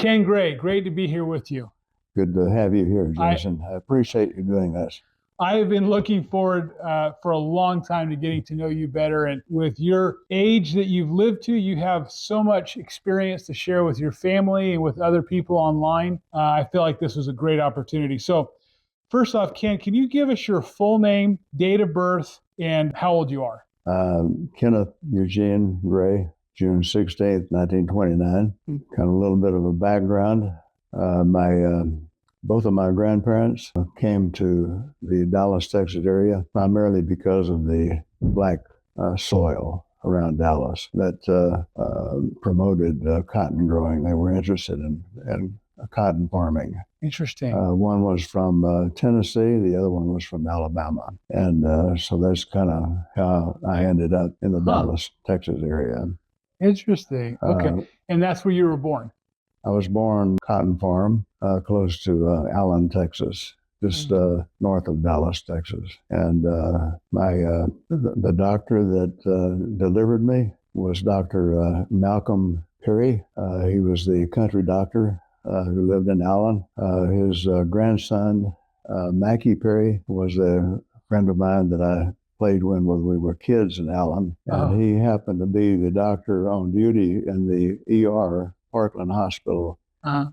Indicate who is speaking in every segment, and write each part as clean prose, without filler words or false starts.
Speaker 1: Ken Gray, great to be here with you.
Speaker 2: Good to have you here, Jason. I appreciate you doing this.
Speaker 1: I have been looking forward for a long time to getting to know you better. And with your age that you've lived to, you have so much experience to share with your family and with other people online. I feel like this was a great opportunity. So first off, Ken, can you give us your full name, date of birth, and how old you are?
Speaker 2: Kenneth Eugene Gray, June 16th, 1929. Kind of a little bit of a background. Both of my grandparents came to the Dallas, Texas area primarily because of the black soil around Dallas that promoted cotton growing. They were interested in cotton farming.
Speaker 1: Interesting.
Speaker 2: One was from Tennessee, the other one was from Alabama. And so that's kind of how I ended up in the Dallas, Texas area.
Speaker 1: Interesting. Okay. And that's where you were born?
Speaker 2: I was born cotton farm close to Allen, Texas, just north of Dallas, Texas. And the doctor that delivered me was Dr. Malcolm Perry. He was the country doctor who lived in Allen. His grandson, Mackie Perry, was a friend of mine that I played when we were kids in Allen. And he happened to be the doctor on duty in the ER, Parkland Hospital,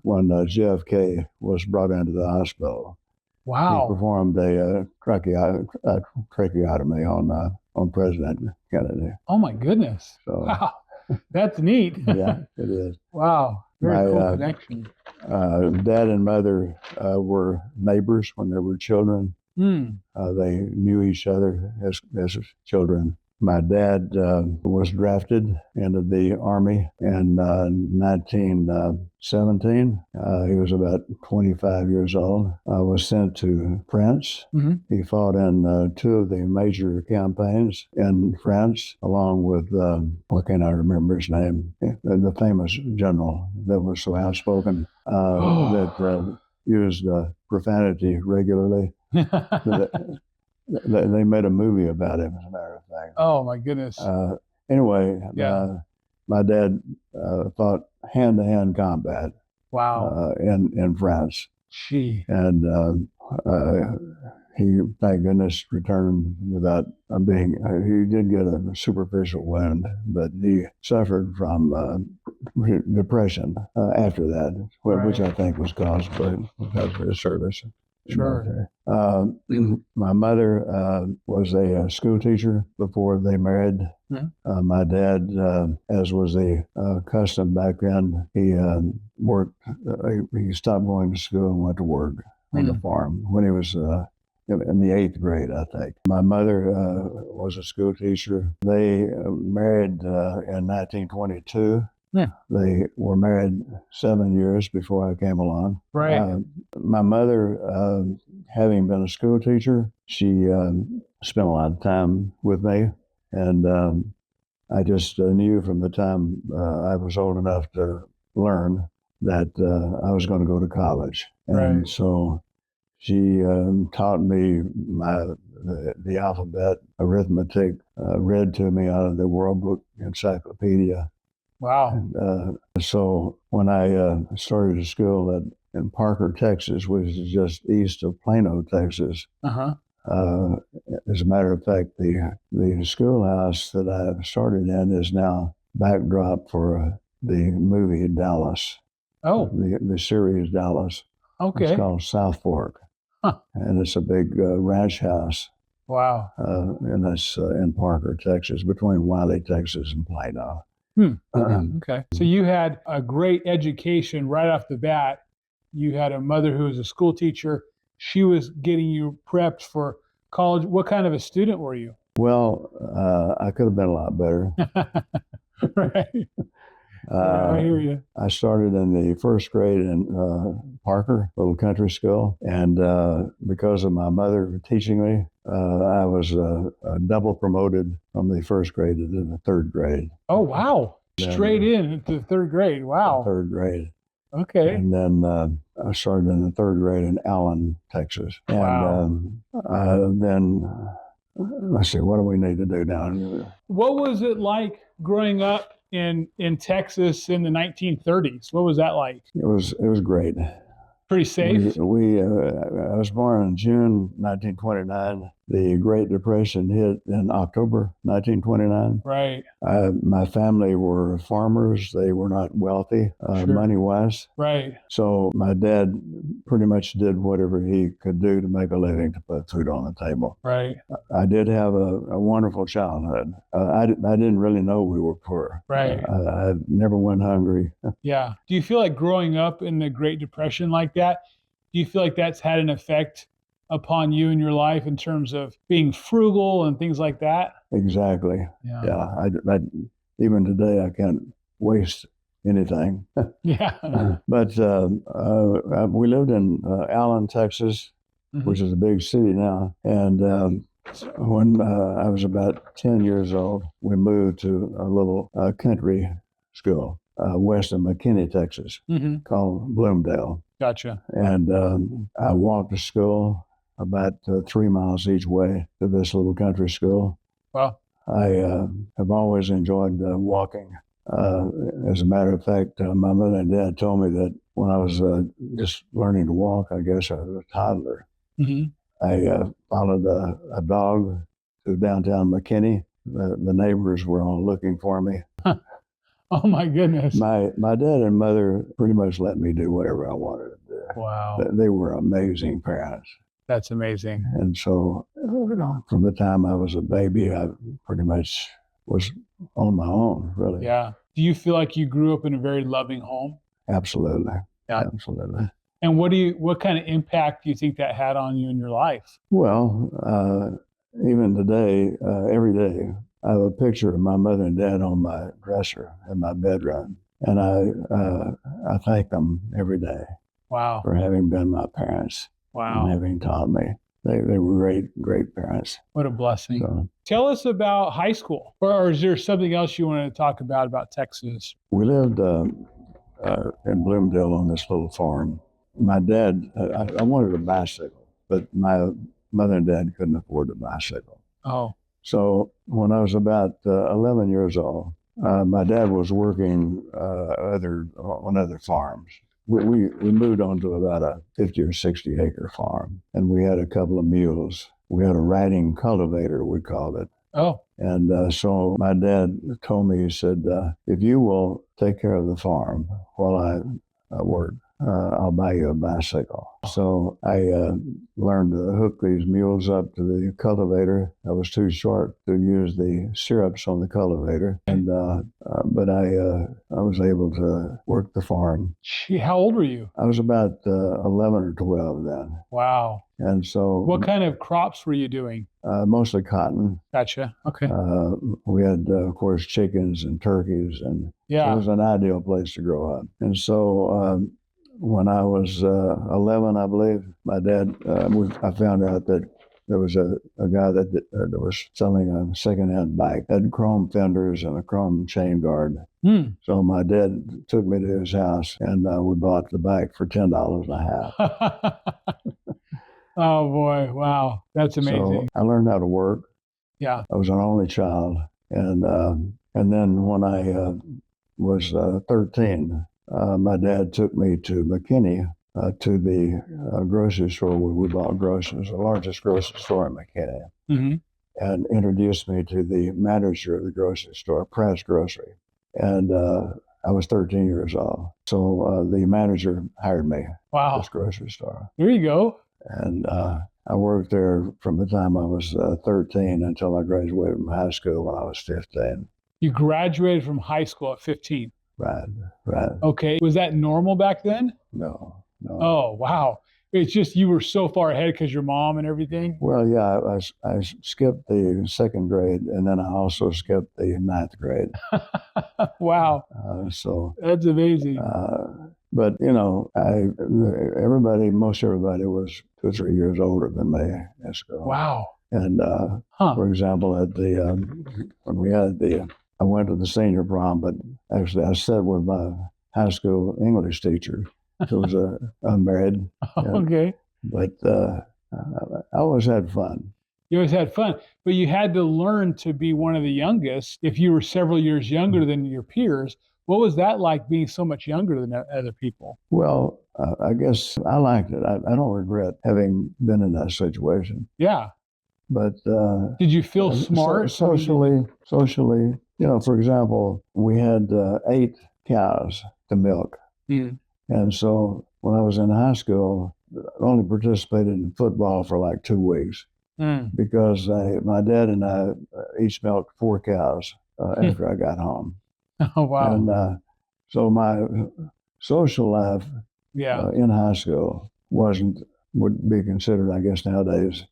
Speaker 2: when JFK was brought into the hospital.
Speaker 1: Wow.
Speaker 2: He performed a tracheotomy on President Kennedy.
Speaker 1: Oh, my goodness.
Speaker 2: So,
Speaker 1: wow. That's neat.
Speaker 2: Yeah, it is.
Speaker 1: Wow. Very cool connection.
Speaker 2: Dad and mother were neighbors when they were children. They knew each other as children. My dad was drafted into the Army in 1917. He was about 25 years old. Was sent to France. He fought in two of the major campaigns in France, along with, what can I remember his name? The famous general that was so outspoken that used profanity regularly. They made a movie about him, as a matter of fact.
Speaker 1: Oh, my goodness.
Speaker 2: Anyway, my dad fought hand-to-hand combat.
Speaker 1: Wow.
Speaker 2: In France.
Speaker 1: Gee.
Speaker 2: And he, thank goodness, returned without being, he did get a superficial wound, but he suffered from depression after that, which I think was caused because of his service.
Speaker 1: Sure.
Speaker 2: My mother was a school teacher before they married. My dad, as was the custom back then, he worked. He stopped going to school and went to work on the farm when he was in the 8th grade, I think. My mother was a school teacher. They married in 1922. They were married 7 years before I came along.
Speaker 1: Right.
Speaker 2: My mother, having been a school teacher, she spent a lot of time with me. And I just knew from the time I was old enough to learn that I was going to go to college. And so she taught me the alphabet, arithmetic, read to me out of the World Book Encyclopedia.
Speaker 1: Wow.
Speaker 2: And, so when I started school in Parker, Texas, which is just east of Plano, Texas, as a matter of fact, the schoolhouse that I started in is now backdrop for the movie Dallas.
Speaker 1: Oh.
Speaker 2: The series Dallas.
Speaker 1: Okay.
Speaker 2: It's called South Fork. And it's a big ranch house.
Speaker 1: Wow.
Speaker 2: And that's in Parker, Texas, between Wiley, Texas and Plano.
Speaker 1: Okay. So you had a great education right off the bat. You had a mother who was a school teacher. She was getting you prepped for college. What kind of a student were you?
Speaker 2: Well, I could have been a lot better.
Speaker 1: Right. I hear you.
Speaker 2: I started in the 1st grade in Parker, little country school. And because of my mother teaching me, I was double promoted from the 1st grade to the 3rd grade.
Speaker 1: Oh, wow. Straight into the 3rd grade. Wow.
Speaker 2: 3rd grade.
Speaker 1: Okay.
Speaker 2: And then I started in the 3rd grade in Allen, Texas. And
Speaker 1: wow.
Speaker 2: Then, let's see, what do we need to do now?
Speaker 1: What was it like growing up in Texas in the 1930s? What was that like?
Speaker 2: It was great.
Speaker 1: Pretty safe?
Speaker 2: I was born in June 1929. The Great Depression hit in October 1929.
Speaker 1: Right.
Speaker 2: My family were farmers. They were not wealthy,
Speaker 1: Sure.
Speaker 2: money-wise.
Speaker 1: Right.
Speaker 2: So my dad pretty much did whatever he could do to make a living to put food on the table.
Speaker 1: Right.
Speaker 2: I did have a wonderful childhood. I didn't really know we were poor.
Speaker 1: Right.
Speaker 2: I never went hungry.
Speaker 1: Yeah. Do you feel like growing up in the Great Depression like that, do you feel like that's had an effect upon you in your life in terms of being frugal and things like that?
Speaker 2: Exactly.
Speaker 1: Yeah.
Speaker 2: Yeah. Even today, I can't waste anything.
Speaker 1: Yeah.
Speaker 2: But we lived in Allen, Texas, which is a big city now. And when I was about 10 years old, we moved to a little country school west of McKinney, Texas, called Bloomdale.
Speaker 1: Gotcha.
Speaker 2: And I walked to school about 3 miles each way to this little country school.
Speaker 1: Wow.
Speaker 2: I have always enjoyed walking. As a matter of fact, my mother and dad told me that when I was just learning to walk, I guess I was a toddler. I followed a dog to downtown McKinney. The neighbors were all looking for me.
Speaker 1: Oh my goodness.
Speaker 2: My dad and mother pretty much let me do whatever I wanted to do.
Speaker 1: Wow.
Speaker 2: They were amazing parents.
Speaker 1: That's amazing.
Speaker 2: And so from the time I was a baby, I pretty much was on my own, really.
Speaker 1: Yeah. Do you feel like you grew up in a very loving home?
Speaker 2: Absolutely.
Speaker 1: Yeah.
Speaker 2: Absolutely.
Speaker 1: And what kind of impact do you think that had on you in your life?
Speaker 2: Well, even today, every day, I have a picture of my mother and dad on my dresser in my bedroom. And I thank them every day.
Speaker 1: Wow.
Speaker 2: For having been my parents.
Speaker 1: Wow.
Speaker 2: And having taught me. They were great parents.
Speaker 1: What a blessing.
Speaker 2: So,
Speaker 1: tell us about high school, or is there something else you wanted to talk about Texas?
Speaker 2: We lived in Bloomdale on this little farm. My dad, I wanted a bicycle, but my mother and dad couldn't afford a bicycle.
Speaker 1: Oh.
Speaker 2: So when I was about 11 years old, my dad was working on other farms. We moved on to about a 50 or 60 acre farm, and we had a couple of mules. We had a riding cultivator, we called it.
Speaker 1: Oh.
Speaker 2: And so my dad told me, he said, if you will take care of the farm while I work, I'll buy you a bicycle. So I learned to hook these mules up to the cultivator. I was too short to use the stirrups on the cultivator, and but I was able to work the farm.
Speaker 1: Gee, how old were you?
Speaker 2: I was about 11 or 12 then.
Speaker 1: Wow.
Speaker 2: And so,
Speaker 1: what kind of crops were you doing?
Speaker 2: Mostly cotton.
Speaker 1: Gotcha. Okay.
Speaker 2: We had, of course, chickens and turkeys, and
Speaker 1: yeah,
Speaker 2: so it was an ideal place to grow up. And so when I was 11, I believe, my dad, I found out that there was a guy that was selling a secondhand bike, had chrome fenders and a chrome chain guard. So my dad took me to his house, and we bought the bike for $10 a half.
Speaker 1: Oh boy, wow, that's amazing.
Speaker 2: So I learned how to work.
Speaker 1: Yeah.
Speaker 2: I was an only child, and then when I was 13, my dad took me to McKinney to the grocery store where we bought groceries, the largest grocery store in McKinney, and introduced me to the manager of the grocery store, Pratt's Grocery. And I was 13 years old. So the manager hired me at this grocery store.
Speaker 1: There you go.
Speaker 2: And I worked there from the time I was 13 until I graduated from high school when I was 15.
Speaker 1: You graduated from high school at 15?
Speaker 2: Right.
Speaker 1: Okay. Was that normal back then?
Speaker 2: No.
Speaker 1: Oh, wow. It's just you were so far ahead because your mom and everything?
Speaker 2: Well, yeah, I skipped the second grade, and then I also skipped the ninth grade.
Speaker 1: Wow.
Speaker 2: So
Speaker 1: that's amazing.
Speaker 2: But, most everybody was 2 or 3 years older than me at school.
Speaker 1: Wow.
Speaker 2: And, for example, I went to the senior prom, but actually I sat with my high school English teacher, who was unmarried.
Speaker 1: Okay.
Speaker 2: But I always had fun.
Speaker 1: You always had fun, but you had to learn to be one of the youngest. If you were several years younger than your peers, what was that like being so much younger than other people?
Speaker 2: Well, I guess I liked it. I don't regret having been in that situation.
Speaker 1: Yeah.
Speaker 2: But
Speaker 1: Did you feel smart?
Speaker 2: socially, for example, we had 8 cows to milk.
Speaker 1: Mm.
Speaker 2: And so when I was in high school, I only participated in football for like 2 weeks because my dad and I each milked 4 cows after I got home.
Speaker 1: Oh, wow.
Speaker 2: And so my social life
Speaker 1: Yeah.
Speaker 2: in high school would be considered, I guess, nowadays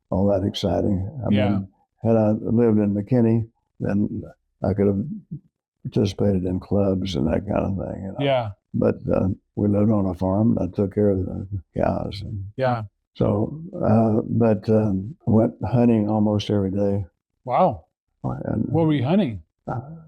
Speaker 2: all that exciting. I mean, had I lived in McKinney, then I could have participated in clubs and that kind of thing.
Speaker 1: Yeah.
Speaker 2: But we lived on a farm. I took care of the cows.
Speaker 1: Yeah.
Speaker 2: So, but went hunting almost every day.
Speaker 1: Wow.
Speaker 2: And
Speaker 1: what were you hunting?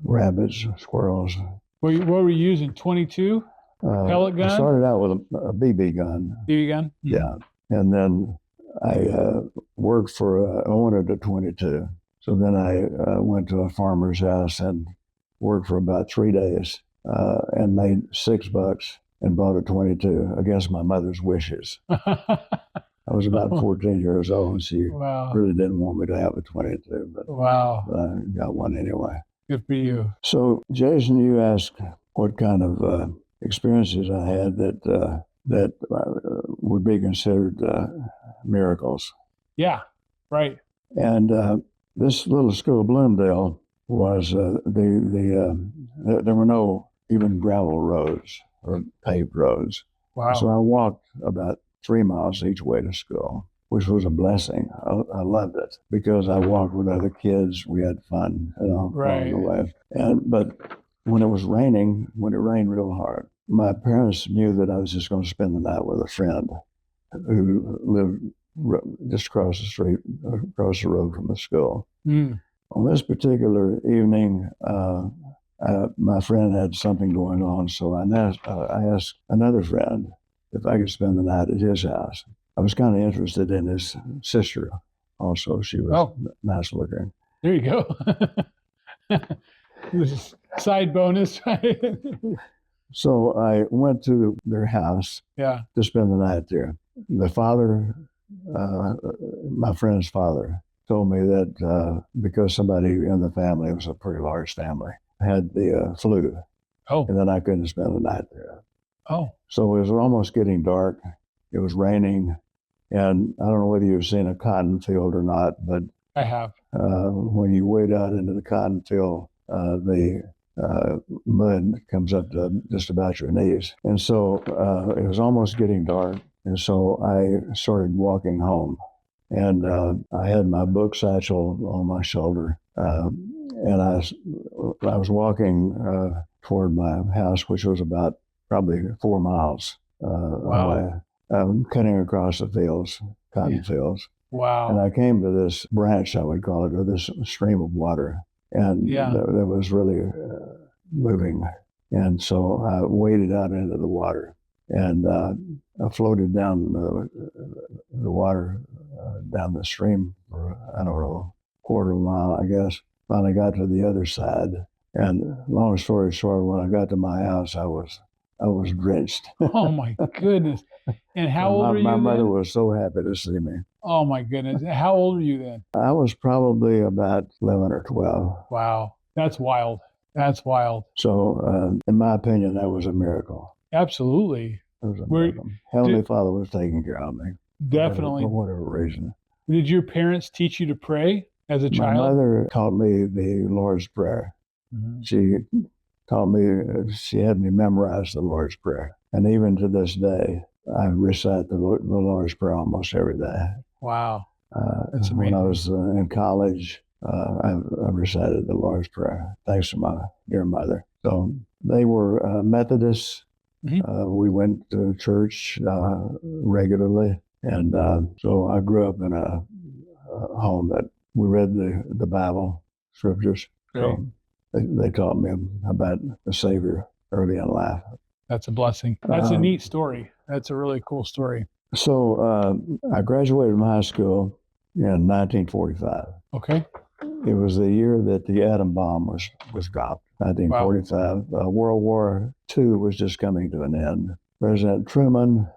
Speaker 2: Rabbits, squirrels.
Speaker 1: What were you using? 22 pellet gun?
Speaker 2: I started out with a BB gun.
Speaker 1: BB gun? Mm-hmm.
Speaker 2: Yeah. And then I worked for, I wanted a 22. So then I went to a farmer's house and worked for about 3 days and made $6 and bought a 22 against my mother's wishes. I was about 14 years old, and she really didn't want me to have a 22, but I got one anyway.
Speaker 1: Good for you.
Speaker 2: So, Jason, you asked what kind of experiences I had that would be considered miracles.
Speaker 1: Yeah, right.
Speaker 2: And this little school, Bloomdale, was there were no even gravel roads or paved roads.
Speaker 1: Wow.
Speaker 2: So I walked about 3 miles each way to school, which was a blessing. I loved it because I walked with other kids. We had fun,
Speaker 1: right.
Speaker 2: along the way. But when it rained real hard, my parents knew that I was just going to spend the night with a friend who lived just across the street, across the road from the school.
Speaker 1: Mm.
Speaker 2: On this particular evening, my friend had something going on, so I asked another friend if I could spend the night at his house. I was kind of interested in his sister also. She was nice looking.
Speaker 1: There you go. Side bonus.
Speaker 2: So I went to their house to spend the night there. The father, my friend's father, told me that because somebody in the family, it was a pretty large family, had the flu. And then I couldn't spend the night there. So it was almost getting dark. It was raining. And I don't know whether you've seen a cotton field or not, but
Speaker 1: I have.
Speaker 2: When you wade out into the cotton field, the mud comes up to just about your knees. And so it was almost getting dark. And so I started walking home. And I had my book satchel on my shoulder. And I was walking toward my house, which was about probably 4 miles away, cutting across the fields, cotton fields.
Speaker 1: Wow.
Speaker 2: And I came to this branch, I would call it, or this stream of water. And that was really moving. And so I waded out into the water. And I floated down the water, down the stream for, I don't know, quarter of a mile, I guess. Finally got to the other side. And long story short, when I got to my house, I was drenched.
Speaker 1: Oh, my goodness. And how old were you
Speaker 2: My
Speaker 1: then?
Speaker 2: mother was so happy to see me.
Speaker 1: Oh, my goodness. How old were you then?
Speaker 2: I was probably about 11 or 12.
Speaker 1: Wow. That's wild. That's wild.
Speaker 2: So, in my opinion, that was a miracle.
Speaker 1: Absolutely.
Speaker 2: It was a miracle. Heavenly Father was taking care of me.
Speaker 1: Definitely.
Speaker 2: For whatever reason.
Speaker 1: Did your parents teach you to pray as a child?
Speaker 2: My mother taught me the Lord's Prayer. Mm-hmm. She taught me, she had me memorize the Lord's Prayer. And even to this day, I recite the Lord's Prayer almost every day.
Speaker 1: Wow. That's amazing.
Speaker 2: When I was in college, I recited the Lord's Prayer, thanks to my dear mother. So they were Methodists. Mm-hmm. We went to church regularly. And so I grew up in a home that we read the Bible, scriptures.
Speaker 1: Great.
Speaker 2: So they taught me about the Savior early in life.
Speaker 1: That's a blessing. That's a neat story. That's a really cool story.
Speaker 2: So I graduated from high school, in 1945.
Speaker 1: Okay.
Speaker 2: It was the year that the atom bomb was dropped,
Speaker 1: Wow.
Speaker 2: 1945. World War II was just coming to an end. President Truman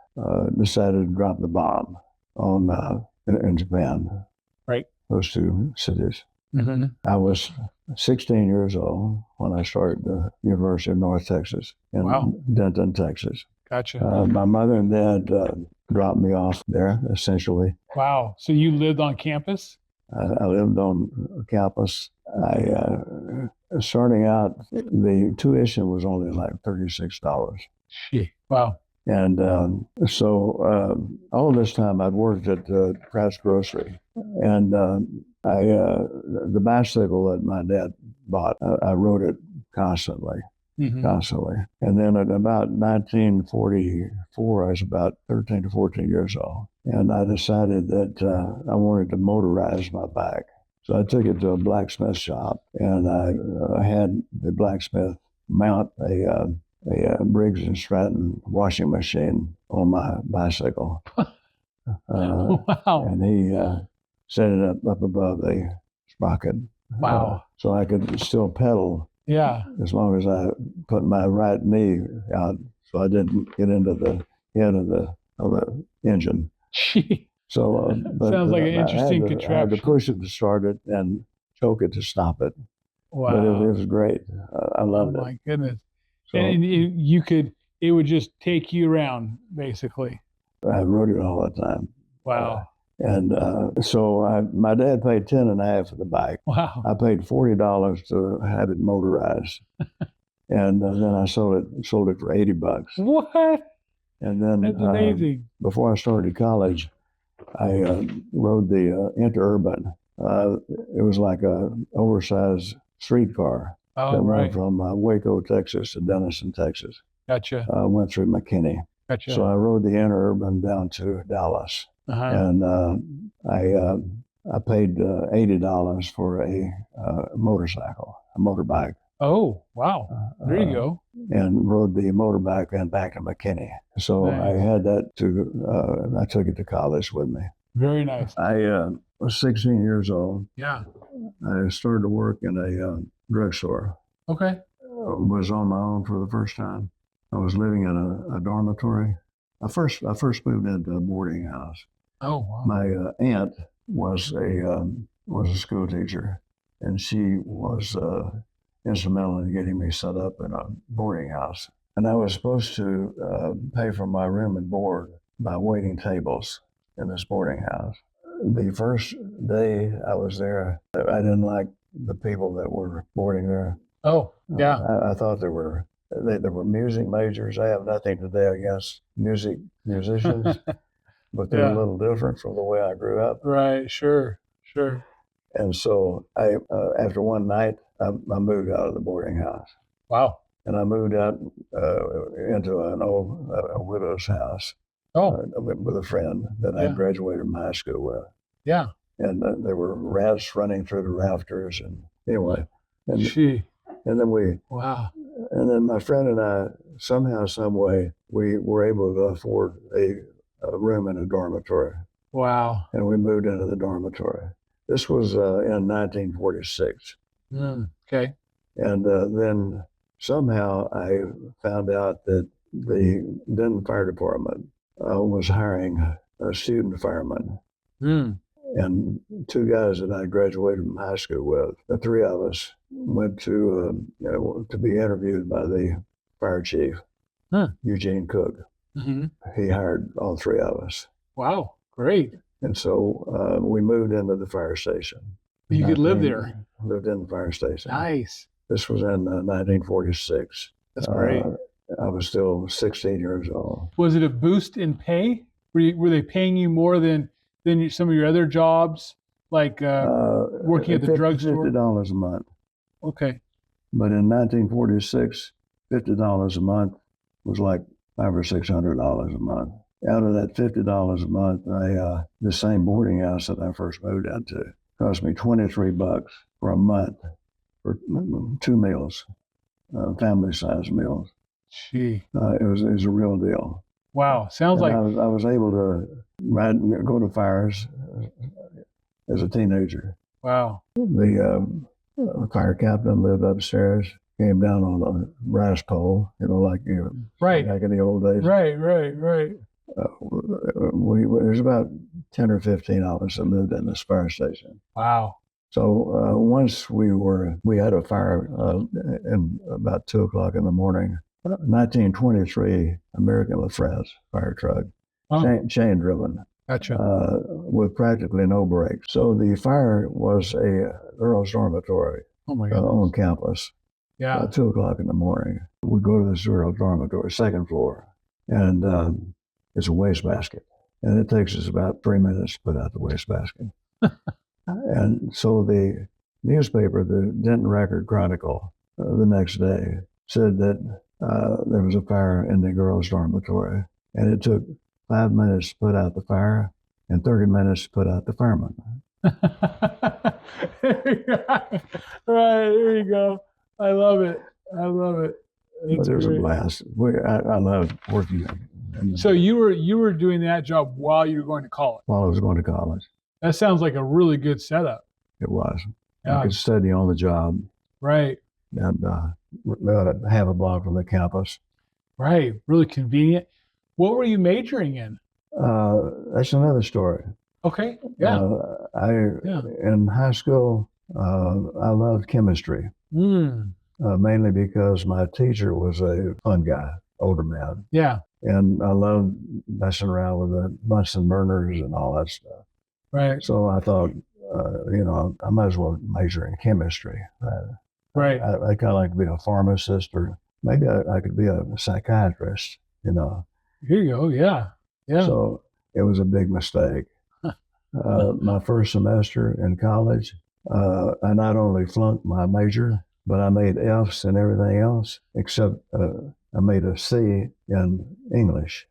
Speaker 2: decided to drop the bomb in Japan,
Speaker 1: Right.
Speaker 2: those two cities.
Speaker 1: Mm-hmm.
Speaker 2: I was 16 years old when I started the University of North Texas in
Speaker 1: Wow.
Speaker 2: Denton, Texas.
Speaker 1: Gotcha.
Speaker 2: My mother and dad dropped me off there, essentially.
Speaker 1: Wow. So you lived on campus?
Speaker 2: I lived on campus. Starting out, the tuition was only like $36.
Speaker 1: Gee. Wow.
Speaker 2: And all of this time I'd worked at Pratt's Grocery. And the bicycle that my dad bought, I rode it constantly. Constantly. And then at about 1944, I was about 13 to 14 years old. And I decided that I wanted to motorize my bike. So I took it to a blacksmith shop, and I had the blacksmith mount a Briggs and Stratton washing machine on my bicycle.
Speaker 1: Wow.
Speaker 2: And he set it up above the sprocket.
Speaker 1: Wow.
Speaker 2: So I could still pedal.
Speaker 1: Yeah.
Speaker 2: As long as I put my right knee out, so I didn't get into the head of the engine.
Speaker 1: Gee.
Speaker 2: So,
Speaker 1: Sounds like an interesting
Speaker 2: I had
Speaker 1: contraption.
Speaker 2: to push it to start it and choke it to stop it.
Speaker 1: Wow.
Speaker 2: But it was great. I loved
Speaker 1: Oh
Speaker 2: it.
Speaker 1: my goodness.
Speaker 2: So
Speaker 1: And it would just take you around, basically.
Speaker 2: I rode it all the time.
Speaker 1: Wow.
Speaker 2: So my dad paid $10.50 for the bike.
Speaker 1: Wow.
Speaker 2: I paid $40 to have it motorized, and then I sold it for $80.
Speaker 1: What?
Speaker 2: And then
Speaker 1: That's amazing.
Speaker 2: before I started college, I rode the Interurban. It was like a oversized streetcar
Speaker 1: Oh,
Speaker 2: that
Speaker 1: right.
Speaker 2: went from Waco, Texas to Denison, Texas.
Speaker 1: Gotcha.
Speaker 2: Went through McKinney.
Speaker 1: Gotcha.
Speaker 2: So I rode the Interurban down to Dallas.
Speaker 1: Uh-huh.
Speaker 2: And I paid $80 for a motorbike.
Speaker 1: Oh, wow. There you go.
Speaker 2: And rode the motorbike and back to McKinney. So
Speaker 1: Nice.
Speaker 2: I had that I took it to college with me.
Speaker 1: Very nice.
Speaker 2: I was 16 years old.
Speaker 1: Yeah.
Speaker 2: I started to work in a drugstore.
Speaker 1: Okay.
Speaker 2: Was on my own for the first time. I was living in a dormitory. I first moved into a boarding house.
Speaker 1: Oh, wow.
Speaker 2: My aunt was a school teacher, and she was instrumental in getting me set up in a boarding house. And I was supposed to pay for my room and board by waiting tables in this boarding house. The first day I was there, I didn't like the people that were boarding there.
Speaker 1: Oh, yeah.
Speaker 2: I thought they were music majors. I have nothing today against musicians. But they're a little different from the way I grew up.
Speaker 1: Right, sure.
Speaker 2: And so after one night, I moved out of the boarding house.
Speaker 1: Wow.
Speaker 2: And I moved out into an old widow's house with a friend that I graduated from high school with.
Speaker 1: Yeah.
Speaker 2: And there were rats running through the rafters. And anyway. And then my friend and I, somehow, some way, we were able to afford a room in a dormitory.
Speaker 1: Wow.
Speaker 2: And we moved into the dormitory. This was in 1946.
Speaker 1: Okay.
Speaker 2: And then somehow I found out that the Denton Fire Department was hiring a student fireman. And two guys that I graduated from high school with, the three of us went to be interviewed by the fire chief, Eugene Cook.
Speaker 1: Mm-hmm.
Speaker 2: He hired all three of us.
Speaker 1: Wow, great.
Speaker 2: And so we moved into the fire station.
Speaker 1: You could live there.
Speaker 2: Lived in the fire station.
Speaker 1: Nice.
Speaker 2: This was in 1946.
Speaker 1: That's great.
Speaker 2: I was still 16 years old.
Speaker 1: Was it a boost in pay? Were they paying you more than some of your other jobs, like working at the drugstore?
Speaker 2: $50 a month.
Speaker 1: Okay.
Speaker 2: But in 1946, $50 a month was like $500 or $600 a month. Out of that $50 a month, the same boarding house that I first moved out to cost me $23 for a month for 2 meals, family-sized meals.
Speaker 1: Gee.
Speaker 2: It was a real deal.
Speaker 1: Wow, sounds like
Speaker 2: I was able to go to fires, as a teenager.
Speaker 1: Wow.
Speaker 2: The fire captain lived upstairs, came down on a brass pole, like
Speaker 1: Right.
Speaker 2: back in the old days.
Speaker 1: Right.
Speaker 2: There's about 10 or 15 of us that lived in this fire station.
Speaker 1: Wow.
Speaker 2: So once we had a fire in about 2:00 in the morning. 1923 American LaFrance fire truck, chain driven.
Speaker 1: Gotcha.
Speaker 2: With practically no brakes. So the fire was a girls' dormitory on campus.
Speaker 1: Yeah.
Speaker 2: About 2:00 in the morning. We go to this girls' dormitory, second floor, and it's a wastebasket. And it takes us about 3 minutes to put out the wastebasket. And so the newspaper, the Denton Record Chronicle, the next day said that there was a fire in the girls' dormitory, and it took 5 minutes to put out the fire and 30 minutes to put out the fireman.
Speaker 1: Right, there you go. I love it.
Speaker 2: But it was a blast. I loved working.
Speaker 1: So you were doing that job while you were going to college?
Speaker 2: While I was going to college.
Speaker 1: That sounds like a really good setup.
Speaker 2: It was.
Speaker 1: Yeah.
Speaker 2: I could study on the job.
Speaker 1: Right.
Speaker 2: And have a block from the campus.
Speaker 1: Right. Really convenient. What were you majoring in?
Speaker 2: That's another story.
Speaker 1: Okay. Yeah.
Speaker 2: In high school, I loved chemistry. Mainly because my teacher was a fun guy, older man.
Speaker 1: Yeah.
Speaker 2: And I loved messing around with the Bunsen burners and all that stuff.
Speaker 1: Right.
Speaker 2: So I thought, I might as well major in chemistry.
Speaker 1: Right.
Speaker 2: I kind of like to be a pharmacist, or maybe I could be a psychiatrist,
Speaker 1: Here you go. Yeah.
Speaker 2: So it was a big mistake. My first semester in college, I not only flunked my major, but I made F's in everything else, except I made a C in English.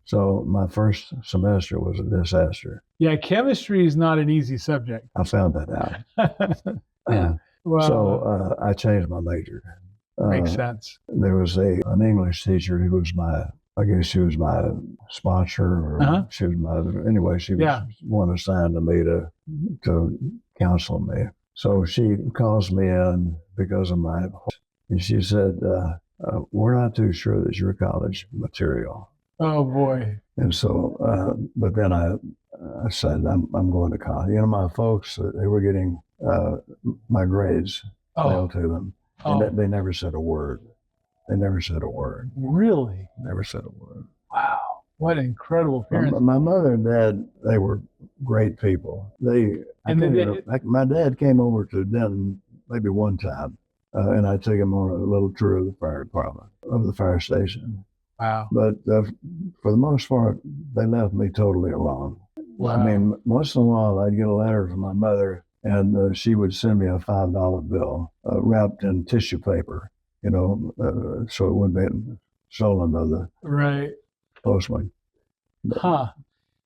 Speaker 2: So my first semester was a disaster.
Speaker 1: Yeah, chemistry is not an easy subject.
Speaker 2: I found that out.
Speaker 1: Wow.
Speaker 2: So I changed my major.
Speaker 1: Makes sense.
Speaker 2: There was an English teacher who was she was my sponsor, or she was one assigned to me to counsel me. So she calls me in because of and she said, we're not too sure that you're college material.
Speaker 1: Oh boy.
Speaker 2: And so, but then I said, I'm going to college. My folks, they were getting my grades mailed to them. And they never said a word.
Speaker 1: Really?
Speaker 2: Never said a word.
Speaker 1: Wow. What incredible parents.
Speaker 2: My mother and dad, they were great people. My dad came over to Denton maybe one time, and I took him on a little tour of the fire department, of the fire station.
Speaker 1: Wow.
Speaker 2: But for the most part, they left me totally alone.
Speaker 1: Wow.
Speaker 2: I mean, once in a while, I'd get a letter from my mother, and she would send me a $5 bill wrapped in tissue paper, so it wouldn't be stolen by the postman.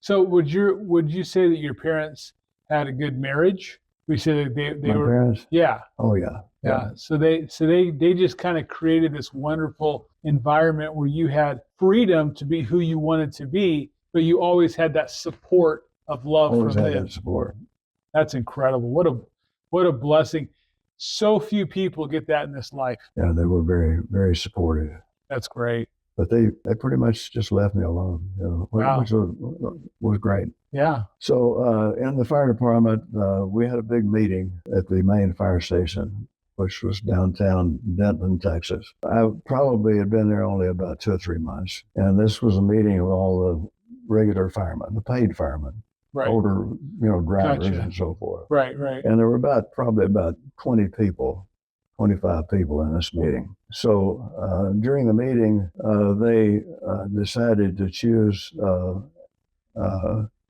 Speaker 1: So would you say that your parents had a good marriage? We say that they
Speaker 2: My
Speaker 1: were
Speaker 2: parents?
Speaker 1: Yeah.
Speaker 2: Oh yeah.
Speaker 1: Yeah. So they just kind of created this wonderful environment where you had freedom to be who you wanted to be, but you always had that support of love
Speaker 2: always
Speaker 1: from
Speaker 2: had
Speaker 1: them.
Speaker 2: that support.
Speaker 1: That's incredible. What a blessing. So few people get that in this life.
Speaker 2: Yeah, they were very, very supportive.
Speaker 1: That's great.
Speaker 2: But they pretty much just left me alone,
Speaker 1: Wow.
Speaker 2: Which was great.
Speaker 1: Yeah.
Speaker 2: So in the fire department, we had a big meeting at the main fire station, which was downtown Denton, Texas. I probably had been there only about 2 or 3 months. And this was a meeting with all the regular firemen, the paid firemen, older, drivers and so forth.
Speaker 1: Right.
Speaker 2: And there were probably about 20 people, 25 people in this meeting. So during the meeting, they decided to choose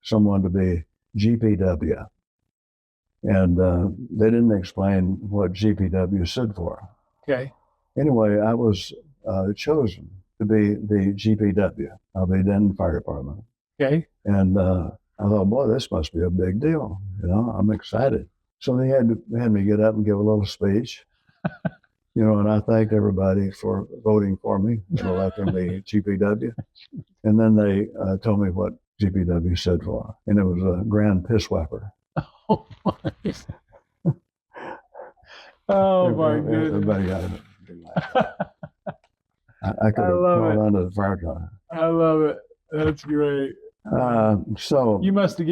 Speaker 2: someone to be GPW. And they didn't explain what GPW stood for.
Speaker 1: Okay.
Speaker 2: Anyway, I was chosen to be the GPW of the Denton Fire Department.
Speaker 1: Okay.
Speaker 2: And I thought, boy, this must be a big deal. I'm excited. So they had me get up and give a little speech. And I thanked everybody for voting for me and electing me GPW. And then they told me what GPW stood for. And it was a Grand Piss Wiper.
Speaker 1: Oh my, oh my goodness.
Speaker 2: Everybody got it. I could
Speaker 1: I
Speaker 2: have
Speaker 1: love
Speaker 2: crawled
Speaker 1: it.
Speaker 2: under the fire truck.
Speaker 1: I love it. That's great.
Speaker 2: So
Speaker 1: You must have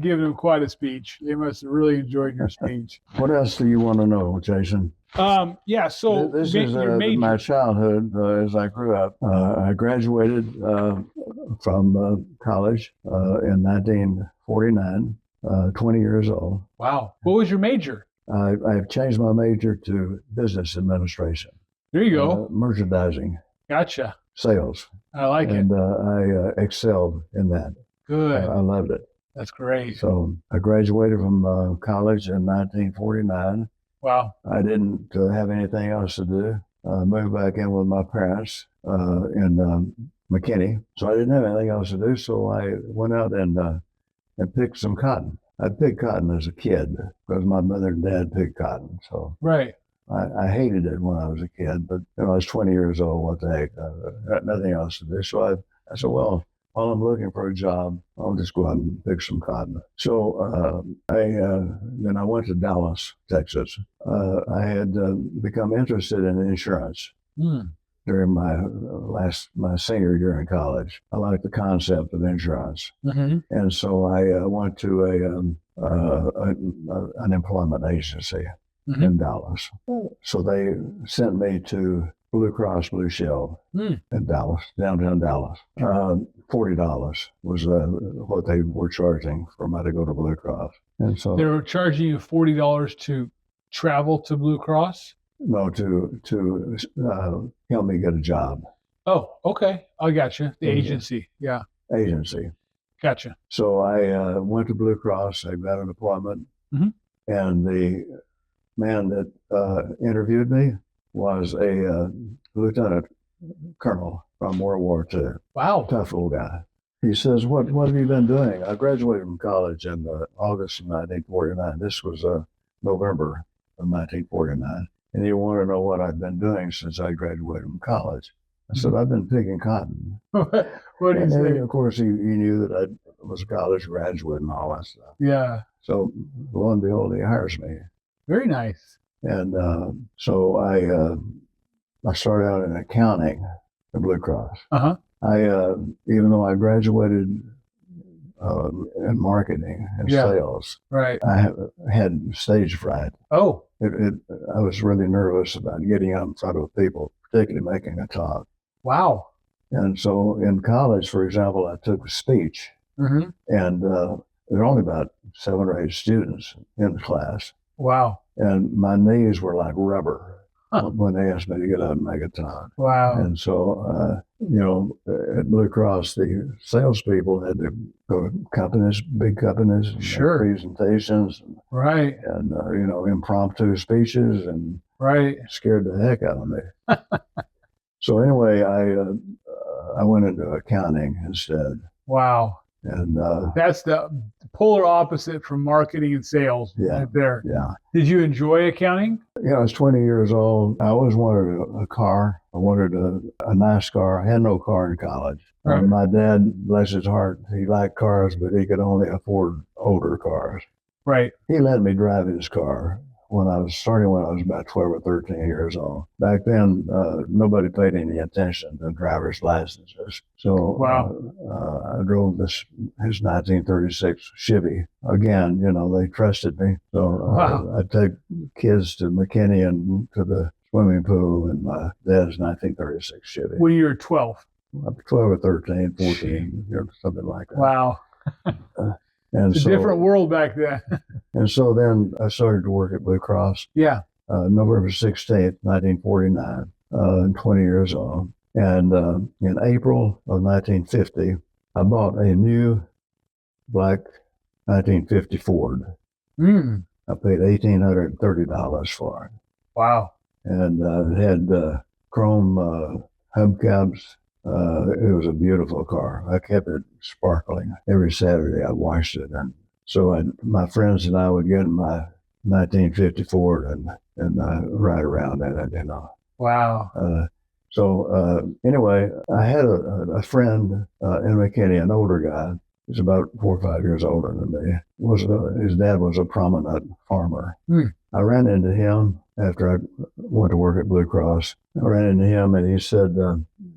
Speaker 1: given them quite a speech. They must have really enjoyed your speech.
Speaker 2: what else do you want to know, Jason?
Speaker 1: Yeah. So
Speaker 2: This is
Speaker 1: your major.
Speaker 2: my childhood as I grew up. I graduated from college in 1949, 20 years old.
Speaker 1: Wow. What was your major?
Speaker 2: I've changed my major to business administration,
Speaker 1: There you go.
Speaker 2: merchandising,
Speaker 1: Gotcha.
Speaker 2: sales.
Speaker 1: I like it.
Speaker 2: And I excelled in that.
Speaker 1: Good.
Speaker 2: I loved it.
Speaker 1: That's great.
Speaker 2: So I graduated from college in 1949.
Speaker 1: Wow.
Speaker 2: I didn't have anything else to do. Moved back in with my parents in McKinney. So I didn't have anything else to do. So I went out and picked some cotton. I picked cotton as a kid because my mother and dad picked cotton. So
Speaker 1: Right.
Speaker 2: I hated it when I was a kid, but I was 20 years old. What the heck? I had nothing else to do. So I said, well, while I'm looking for a job, I'll just go out and pick some cotton. So then I went to Dallas, Texas. I had become interested in insurance during my senior year in college. I liked the concept of insurance, and so I went to an employment agency in Dallas. So they sent me to Blue Cross Blue Shield in Dallas, downtown Dallas. $40 was what they were charging for me to go to Blue Cross. And so
Speaker 1: they were charging you $40 to travel to Blue Cross?
Speaker 2: No, to help me get a job.
Speaker 1: Oh, okay. I got you. The agency. Yeah.
Speaker 2: Agency.
Speaker 1: Gotcha.
Speaker 2: So I went to Blue Cross. I got an appointment. And the man that interviewed me was a lieutenant colonel from World War II.
Speaker 1: Wow.
Speaker 2: Tough old guy. He says, what have you been doing? I graduated from college in August of 1949. This was November of 1949. And he wanted to know what I'd been doing since I graduated from college. I said, I've been picking cotton.
Speaker 1: What do you say?
Speaker 2: Of course, he knew that I was a college graduate and all that stuff.
Speaker 1: Yeah.
Speaker 2: So lo and behold, he hires me.
Speaker 1: Very nice.
Speaker 2: And so I started out in accounting at Blue Cross. Even though I graduated in marketing and sales,
Speaker 1: right,
Speaker 2: I had stage fright.
Speaker 1: Oh.
Speaker 2: I was really nervous about getting out in front of people, particularly making a talk.
Speaker 1: Wow.
Speaker 2: And so in college, for example, I took a speech, and there were only about 7 or 8 students in the class.
Speaker 1: Wow.
Speaker 2: And my knees were like rubber when they asked me to get up and make a talk.
Speaker 1: Wow.
Speaker 2: And so, at Blue Cross, the salespeople had to go to companies, big companies, and make presentations,
Speaker 1: right,
Speaker 2: and impromptu speeches, and scared the heck out of me. So anyway, I went into accounting instead.
Speaker 1: Wow.
Speaker 2: And
Speaker 1: that's the polar opposite from marketing and sales. Right there.
Speaker 2: Yeah.
Speaker 1: Did you enjoy accounting?
Speaker 2: Yeah, I was 20 years old. I always wanted a car. I wanted a nice car. I had no car in college. My dad, bless his heart, he liked cars, but he could only afford older cars.
Speaker 1: Right.
Speaker 2: He let me drive his car when I was about 12 or 13 years old. Back then, nobody paid any attention to driver's licenses. So I drove his 1936 Chevy. Again, they trusted me. So I'd take kids to McKinney and to the swimming pool in my dad's 1936 Chevy.
Speaker 1: When you were 12?
Speaker 2: 12 or 13, 14, something like that.
Speaker 1: Wow. It's a different world back then.
Speaker 2: And so then I started to work at Blue Cross.
Speaker 1: Yeah.
Speaker 2: November 16th, 1949, 20 years old. And in April of 1950, I bought a new black 1950 Ford. I paid $1,830 for it.
Speaker 1: Wow.
Speaker 2: And it had chrome hubcaps. It was a beautiful car. I kept it sparkling. Every Saturday I washed it. And so my friends and I would get in my 1950 Ford and ride around in it,
Speaker 1: Wow.
Speaker 2: So anyway, I had a friend in McKinney, an older guy, He's about 4 or 5 years older than me. His dad was a prominent farmer. I ran into him after I went to work at Blue Cross. I ran into him, and he said,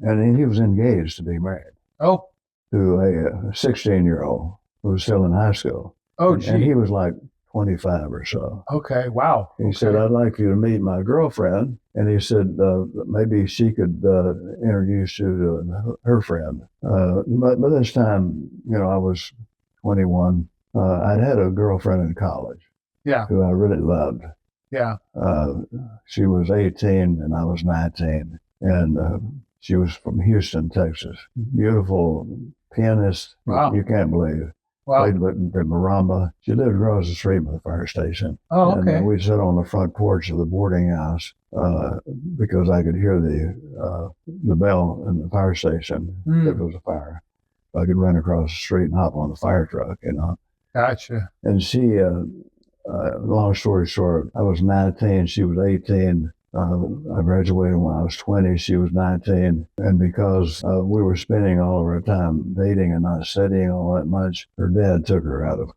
Speaker 2: and he was engaged to be married.
Speaker 1: Oh.
Speaker 2: To a 16-year-old who was still in high school.
Speaker 1: Oh,
Speaker 2: and he was like 25 or so.
Speaker 1: Okay, wow.
Speaker 2: He said, I'd like you to meet my girlfriend. And he said, maybe she could introduce you to her friend. But by this time, I was 21. I'd had a girlfriend in college.
Speaker 1: Yeah.
Speaker 2: Who I really loved.
Speaker 1: Yeah.
Speaker 2: She was 18 and I was 19. And she was from Houston, Texas. Beautiful pianist.
Speaker 1: Wow.
Speaker 2: You can't believe.
Speaker 1: Wow.
Speaker 2: Played the marimba. She lived across the street from the fire station.
Speaker 1: Oh, okay.
Speaker 2: And we'd sit on the front porch of the boarding house because I could hear the bell in the fire station if it was a fire. I could run across the street and hop on the fire truck,
Speaker 1: Gotcha.
Speaker 2: And she, long story short, I was 19, she was 18. I graduated when I was 20, she was 19. And because we were spending all of our time dating and not studying all that much, her dad took her out of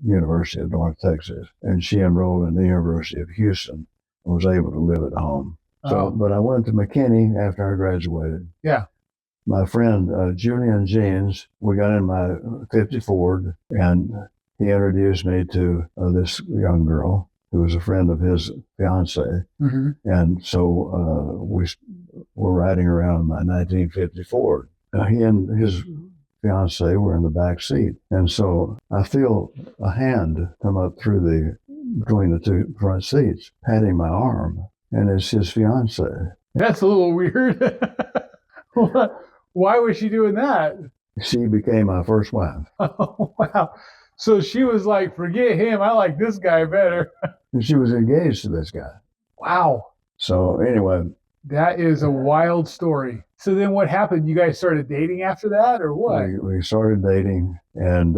Speaker 2: University of North Texas, and she enrolled in the University of Houston and was able to live at home. So, but I went to McKinney after I graduated.
Speaker 1: Yeah.
Speaker 2: My friend, Julian Jeans, we got in my 50 Ford, and he introduced me to this young girl who was a friend of his fiance.
Speaker 1: Mm-hmm.
Speaker 2: And so we were riding around in my 1950 Ford. He and his fiance were in the back seat. And so I feel a hand come up between the two front seats, patting my arm, and it's his fiance.
Speaker 1: That's a little weird. Why was she doing that?
Speaker 2: She became my first wife.
Speaker 1: Oh, wow. So she was like, forget him. I like this guy better.
Speaker 2: And she was engaged to this guy.
Speaker 1: Wow.
Speaker 2: So anyway.
Speaker 1: That is a wild story. So then what happened? You guys started dating after that or what?
Speaker 2: We started dating, and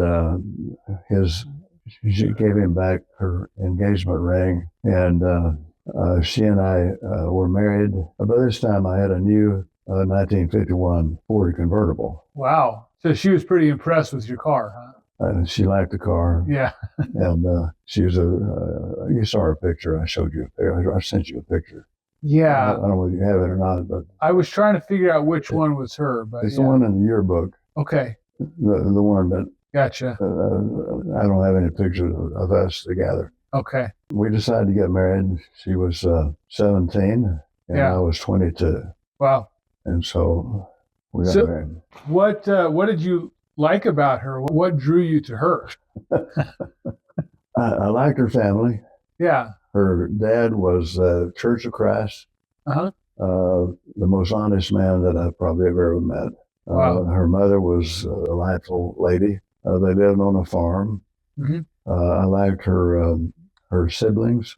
Speaker 2: she gave him back her engagement ring, and she and I were married. By this time, I had a new 1951 Ford convertible.
Speaker 1: Wow. So she was pretty impressed with your car, huh?
Speaker 2: She liked the car.
Speaker 1: Yeah.
Speaker 2: And she was you saw her picture. I showed you. I sent you a picture.
Speaker 1: Yeah.
Speaker 2: I don't know if you have it or not, but
Speaker 1: I was trying to figure out which one was her, but
Speaker 2: it's the one in the yearbook.
Speaker 1: Okay.
Speaker 2: The one that.
Speaker 1: Gotcha.
Speaker 2: I don't have any pictures of us together.
Speaker 1: Okay.
Speaker 2: We decided to get married. She was 17, and I was 22.
Speaker 1: Wow.
Speaker 2: And so we got married.
Speaker 1: What did you like about her? What drew you to her?
Speaker 2: I liked her family.
Speaker 1: Yeah. Her
Speaker 2: dad was Church of Christ.
Speaker 1: Uh-huh.
Speaker 2: The most honest man that I've probably ever met.
Speaker 1: Wow.
Speaker 2: Her mother was a delightful lady. They lived on a farm.
Speaker 1: Mm-hmm.
Speaker 2: I liked her siblings.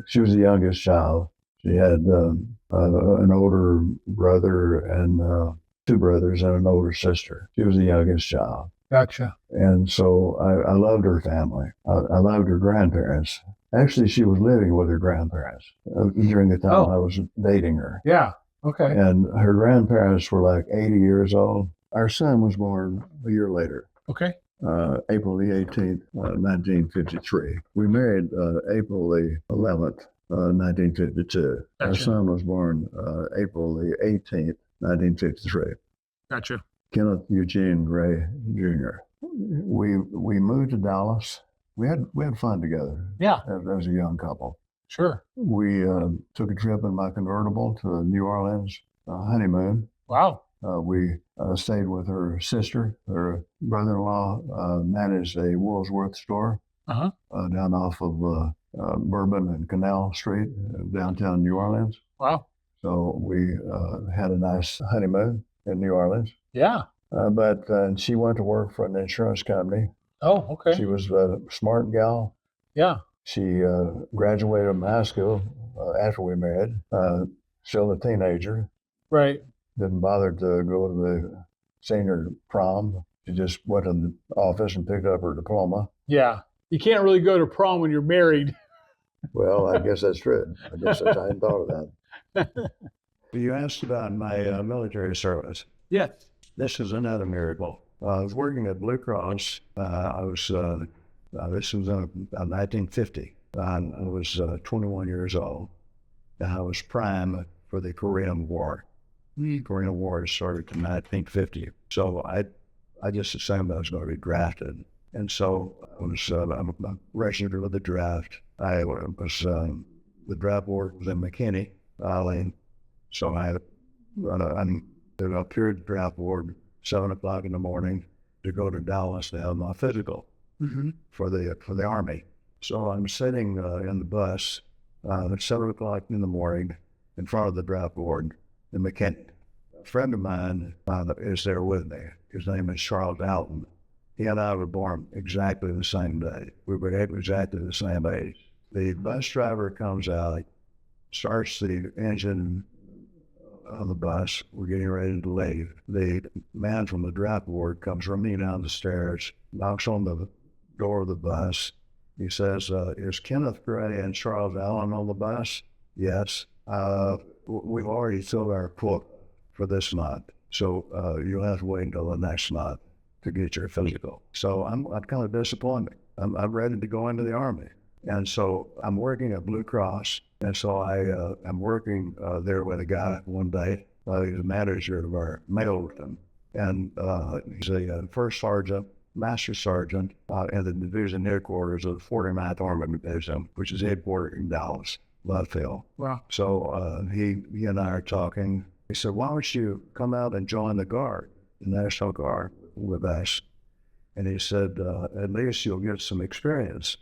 Speaker 2: She was the youngest child. She had an older brother and 2 brothers and an older sister. She was the youngest child.
Speaker 1: Gotcha.
Speaker 2: And so I loved her family. I loved her grandparents. Actually, she was living with her grandparents during the time I was dating her.
Speaker 1: Yeah. Okay.
Speaker 2: And her grandparents were like 80 years old. Our son was born a year later.
Speaker 1: Okay.
Speaker 2: April the 18th, 1953. We married April the 11th, 1952.
Speaker 1: Gotcha.
Speaker 2: Our son was born April the 18th, 1953.
Speaker 1: Gotcha.
Speaker 2: Kenneth Eugene Gray Jr. We moved to Dallas. We had fun together.
Speaker 1: Yeah.
Speaker 2: As a young couple.
Speaker 1: Sure.
Speaker 2: We took a trip in my convertible to New Orleans, honeymoon.
Speaker 1: Wow.
Speaker 2: We stayed with her sister. Her brother-in-law managed a Woolworth store down off of Bourbon and Canal Street, downtown New Orleans.
Speaker 1: Wow.
Speaker 2: So we had a nice honeymoon in New Orleans.
Speaker 1: Yeah.
Speaker 2: But she went to work for an insurance company.
Speaker 1: Oh, okay.
Speaker 2: She was a smart gal.
Speaker 1: Yeah.
Speaker 2: She graduated from high school after we married, still a teenager.
Speaker 1: Right.
Speaker 2: Didn't bother to go to the senior prom. She just went to the office and picked up her diploma.
Speaker 1: Yeah. You can't really go to prom when you're married.
Speaker 2: Well, I guess that's true. I hadn't thought of that. You asked about my military service.
Speaker 1: Yes.
Speaker 2: This is another miracle. I was working at Blue Cross. This was in 1950. I was 21 years old, and I was prime for the Korean War. The Korean War started in 1950. So I just assumed I was going to be drafted. And so I'm registered with the draft. The draft board was in McKinney, Lane. So I appeared at the draft board 7 o'clock in the morning to go to Dallas to have my physical for the Army. So I'm sitting in the bus at 7 o'clock in the morning in front of the draft board in McKinney. A friend of mine is there with me. His name is Charles Alton. He and I were born exactly the same day. We were exactly the same age. The bus driver comes out, starts the engine on the bus. We're getting ready to leave. The man from the draft board comes running down the stairs, knocks on the door of the bus. He says, is Kenneth Gray and Charles Allen on the bus? Yes. We've already filled our quota for this month, so you'll have to wait until the next month to get your physical. So I'm kind of disappointed. I'm ready to go into the Army. And so I'm working at Blue Cross. And so I'm working there with a guy one day. He's a manager of our mail room. And he's a first sergeant, master sergeant in the division headquarters of the 49th Armored Division, which is headquartered in Dallas, Love Field.
Speaker 1: Wow.
Speaker 2: So he and I are talking. He said, why don't you come out and join the Guard, the National Guard, with us? And he said, at least you'll get some experience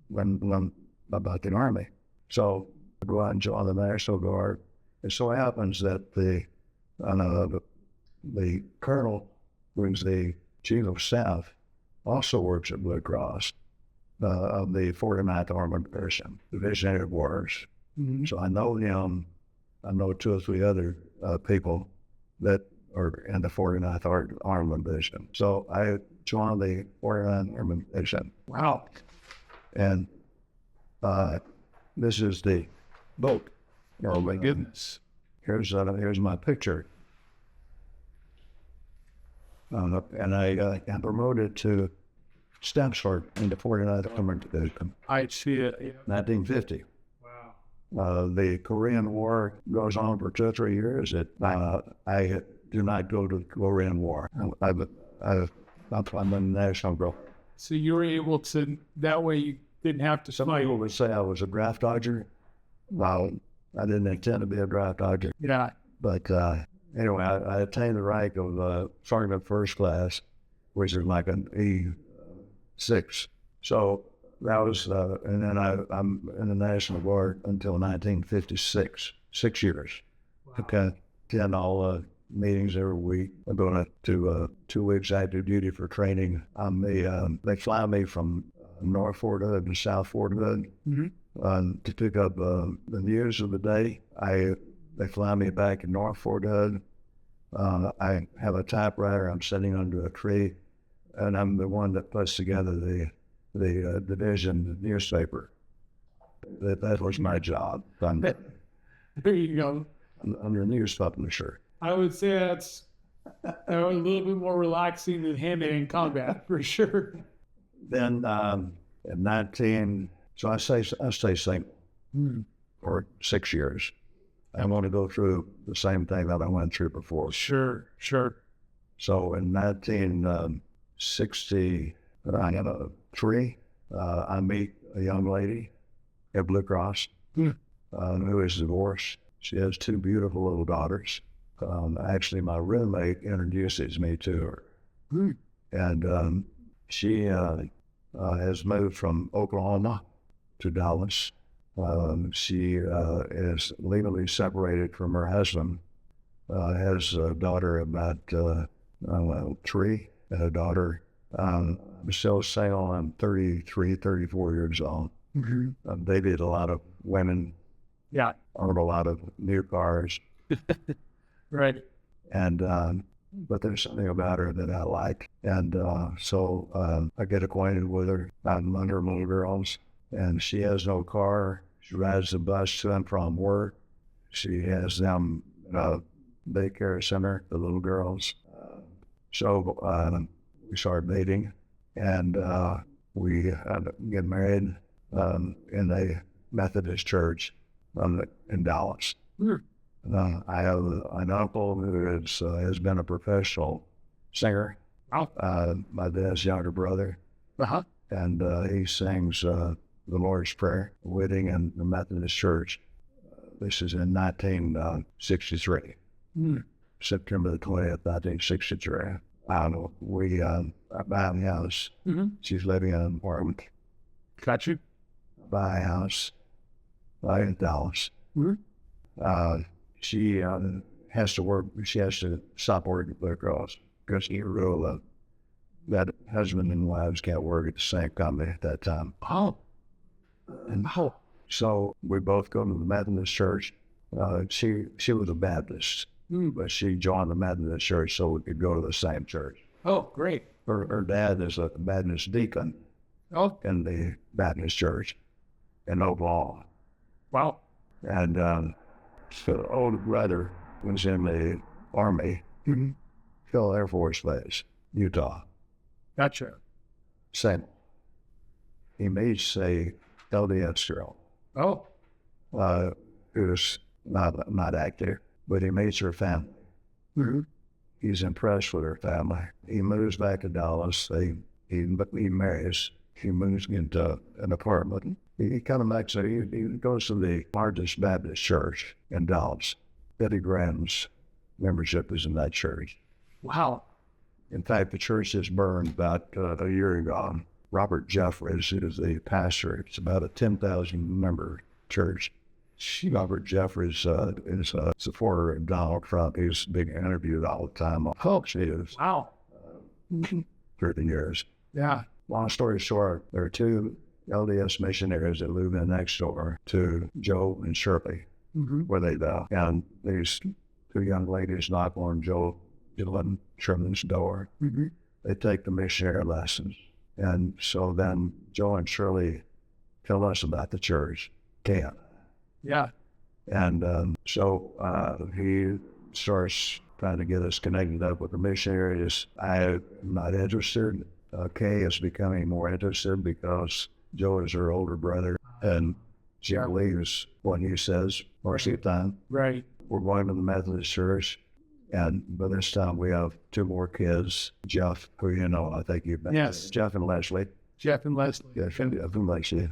Speaker 2: when about the Army. So I go out and join the National Guard. It so happens that the colonel, who's the chief of staff, also works at Blue Cross of the 49th Armored Division headquarters. So I know him. I know 2 or 3 other people that are in the 49th Armored Division. So I joined the 49th Armored Division.
Speaker 1: Wow.
Speaker 2: And this is the boat.
Speaker 1: Oh my goodness.
Speaker 2: Here's my picture. And I got promoted to staff sergeant in the 49th Armored Division.
Speaker 1: I see it. Yeah.
Speaker 2: 1950.
Speaker 1: Wow.
Speaker 2: The Korean War goes on for 2 or 3 years. I do not go to the Korean War. I'm a National Guard.
Speaker 1: So you were able to, that way you didn't have to
Speaker 2: Some
Speaker 1: fight.
Speaker 2: people would say I was a draft dodger. Well, I didn't intend to be a draft dodger.
Speaker 1: Yeah.
Speaker 2: But anyway, I attained the rank of sergeant first class, which is like an E6. So that was, and then I'm in the National Guard until 1956, 6 years.
Speaker 1: Wow.
Speaker 2: Okay, attend all meetings every week. I'm going to 2 weeks active duty for training. They fly me from North Fort Hood to South Fort Hood to pick up the news of the day. They fly me back in North Fort Hood. I have a typewriter. I'm sitting under a tree, and I'm the one that puts together the division newspaper. That was my job.
Speaker 1: There you go.
Speaker 2: I'm the news publisher.
Speaker 1: I would say that's a little bit more relaxing than hand-to-hand combat, for sure.
Speaker 2: Then in so I stay single for 6 years. I want to go through the same thing that I went through before.
Speaker 1: Sure.
Speaker 2: So in 1963, I meet a young lady at Blue Cross who is divorced. She has 2 beautiful little daughters. Actually, my roommate introduces me to her. And she has moved from Oklahoma to Dallas. She is legally separated from her husband, has a daughter about 3, and a daughter. I'm still single. I'm 33, 34 years old. I've dated a lot of women.
Speaker 1: Yeah.
Speaker 2: Owned a lot of new cars.
Speaker 1: Right.
Speaker 2: And but there's something about her that I like. And so I get acquainted with her. I'm under little girls, and she has no car. She rides the bus to and from work. She has them in a daycare center, the little girls. So we started dating, and we had to get married in a Methodist church in Dallas. I have an uncle who has been a professional singer. My dad's younger brother, and he sings the Lord's Prayer, wedding in the Methodist church. This is in 1963, September the 20th, 1963. We buy a house. She's living in an apartment.
Speaker 1: Got you.
Speaker 2: Buy a house in Dallas. She has to work. She has to stop working because you rule that husband and wives can't work at the same company at that time. So we both go to the Methodist church. She was a Baptist, but she joined the Methodist church so we could go to the same church.
Speaker 1: Oh, great.
Speaker 2: Her dad is a Baptist deacon in the Baptist church in Oklahoma.
Speaker 1: Wow.
Speaker 2: And the older brother was in the Army, Phil Air Force Base, Utah.
Speaker 1: Gotcha.
Speaker 2: Same. He meets a LDS girl. Who's not active, but he meets her family. He's impressed with her family. He moves back to Dallas. He marries. He moves into an apartment. He kind of makes he goes to the largest Baptist church in Dallas. Billy Graham's membership is in that church.
Speaker 1: Wow.
Speaker 2: In fact, the church is burned about a year ago. Robert Jeffries is the pastor. It's about a 10,000 member church. Robert Jeffries is a supporter of Donald Trump. He's being interviewed all the time on Fox News.
Speaker 1: Wow.
Speaker 2: 30 years.
Speaker 1: Yeah.
Speaker 2: Long story short, there are two LDS missionaries that live in next door to Joe and Shirley, where they live. And these two young ladies knock on Joe and Shirley's door. They take the missionary lessons. And so then Joe and Shirley tell us about the church, camp.
Speaker 1: Yeah.
Speaker 2: And so he starts trying to get us connected up with the missionaries. I'm not interested. Kay is becoming more interested because Joe is her older brother, and she believes what he says most of the time.
Speaker 1: Right.
Speaker 2: We're going to the Methodist church, and by this time we have two more kids, Jeff, who you know, I think you've met.
Speaker 1: Yes.
Speaker 2: Jeff and Leslie.
Speaker 1: Jeff and Leslie.
Speaker 2: Yeah, Jeff and Leslie.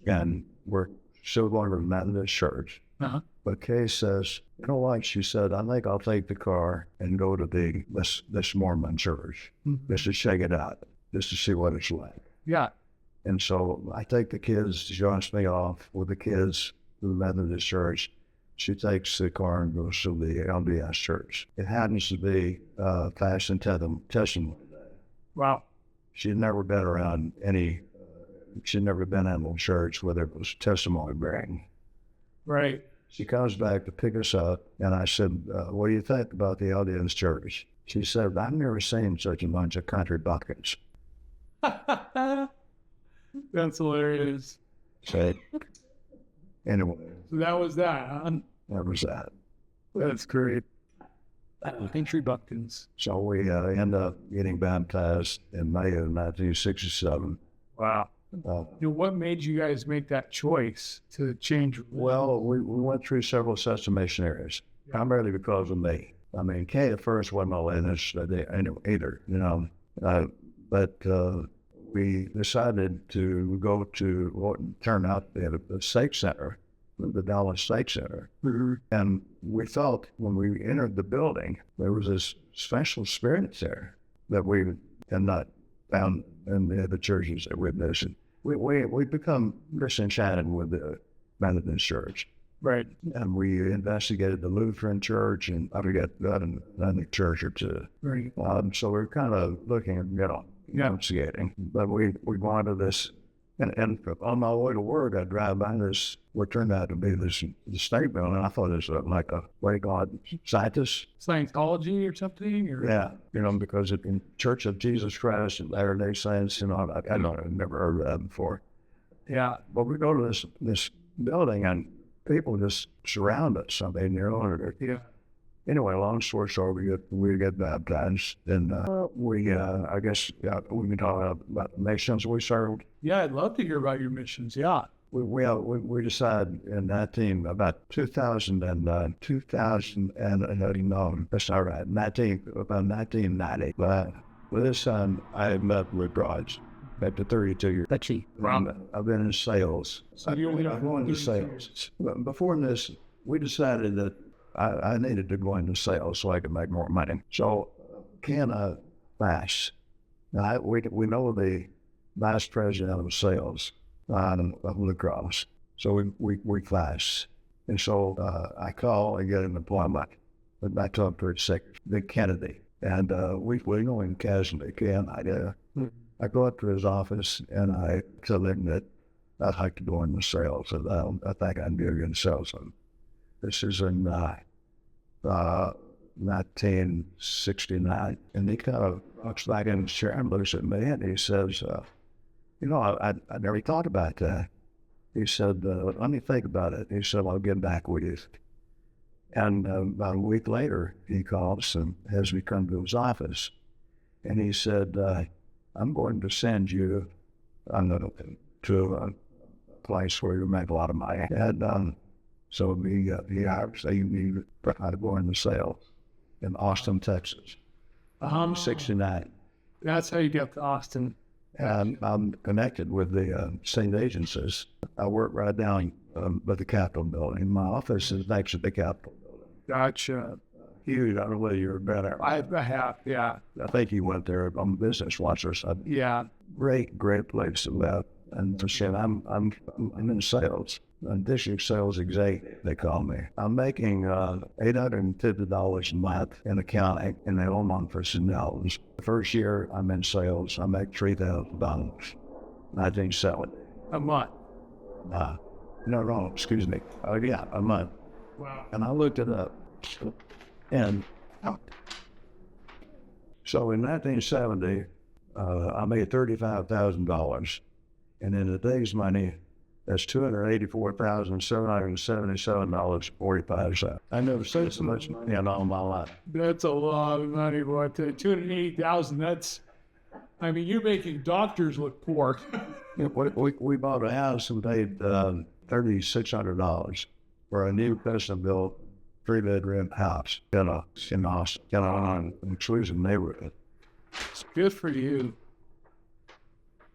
Speaker 2: And we're still going to the Methodist church. But Kay says, you know what? She said, I think I'll take the car and go to this Mormon church just to check it out, just to see what it's like.
Speaker 1: Yeah.
Speaker 2: And so I take the kids, she drops me off with the kids to the Methodist church. She takes the car and goes to the LDS church. It happens to be Fast and Testimony Day.
Speaker 1: Wow.
Speaker 2: She'd never been around she'd never been in a church where there was testimony bearing.
Speaker 1: Right.
Speaker 2: She comes back to pick us up, and I said, what do you think about the LDS church? She said, I've never seen such a bunch of country buckets.
Speaker 1: That's hilarious.
Speaker 2: So, anyway.
Speaker 1: So that was that, huh?
Speaker 2: That was that.
Speaker 1: That's great. Country buckets.
Speaker 2: So we end up getting baptized in May of 1967.
Speaker 1: Wow. What made you guys make that choice to change?
Speaker 2: Well, we went through several sets of missionaries, primarily because of me. I mean, Kay at first wasn't all in this either, but we decided to go to what turned out to be the Stake Center, the Dallas Stake Center. And we felt when we entered the building, there was this special spirit there that we had not found in the other churches that we'd visited. We become disenchanted with the Methodist church.
Speaker 1: Right.
Speaker 2: And we investigated the Lutheran church, and I forget another church or two.
Speaker 1: Right.
Speaker 2: So we're kind of looking at, investigating. But we wanted this, and on my way to work, I drive by this, what turned out to be the state building. I thought it was like a, what do you call it, scientist?
Speaker 1: Scientology or something? Or?
Speaker 2: Yeah, because it's in Church of Jesus Christ and Latter-day Saints, I've never heard of that before.
Speaker 1: Yeah.
Speaker 2: But we go to this building, and people just surround us. I mean, Anyway, long story short, we get baptized, and I guess we can talk about the nations we served.
Speaker 1: Yeah, I'd love to hear about your missions. Yeah.
Speaker 2: We decided in about 2000 and 2000 and no, that's not right. About 1990. But with this son, I had met with Raj after 32 years.
Speaker 1: That's it.
Speaker 2: I've been in sales.
Speaker 1: So you only
Speaker 2: I've gone into sales. But before this, we decided that I needed to go into sales so I could make more money. So Ken Bass, now we know the vice president of sales of Blue Cross. So we class. And so I call and get an appointment. And I talked to his secretary, Vic Kennedy. And we know him casually, Ken. I go up to his office and I tell him that I'd like to go into sales. And I think I'd be a good salesman. This is in 1969. And he kind of looks back in his chair and looks at me and he says, I never thought about that. He said, let me think about it. He said, I'll get back with you. And about a week later, he calls and has me come to his office. And he said, I'm going to send you to a place where you make a lot of money. And so he hires me to go into sales in Austin, Texas. 69.
Speaker 1: That's how you get to Austin.
Speaker 2: And I'm connected with the state agencies. I work right down by the Capitol building. My office is next to the Capitol building.
Speaker 1: Gotcha.
Speaker 2: Huge. I don't know whether you've been there.
Speaker 1: I have, yeah.
Speaker 2: I think you went there on business once or something.
Speaker 1: Yeah.
Speaker 2: Great place to live. And so I'm in sales. District sales executive, they call me. I'm making $850 a month in accounting, and they own one for $10. The first year I'm in sales, I make $3,000, 1970.
Speaker 1: A month.
Speaker 2: No, excuse me. Yeah, a month.
Speaker 1: Wow.
Speaker 2: And I looked it up. And so in 1970, I made $35,000. And in today's money, that's $284,777.45. I never saved so much money in all my life.
Speaker 1: That's a lot of money, boy. $280,000. That's, I mean, you're making doctors look poor.
Speaker 2: We bought a house and paid $3,600 for a new custom-built 3-bedroom house in Austin, in an exclusive neighborhood.
Speaker 1: It's good for you.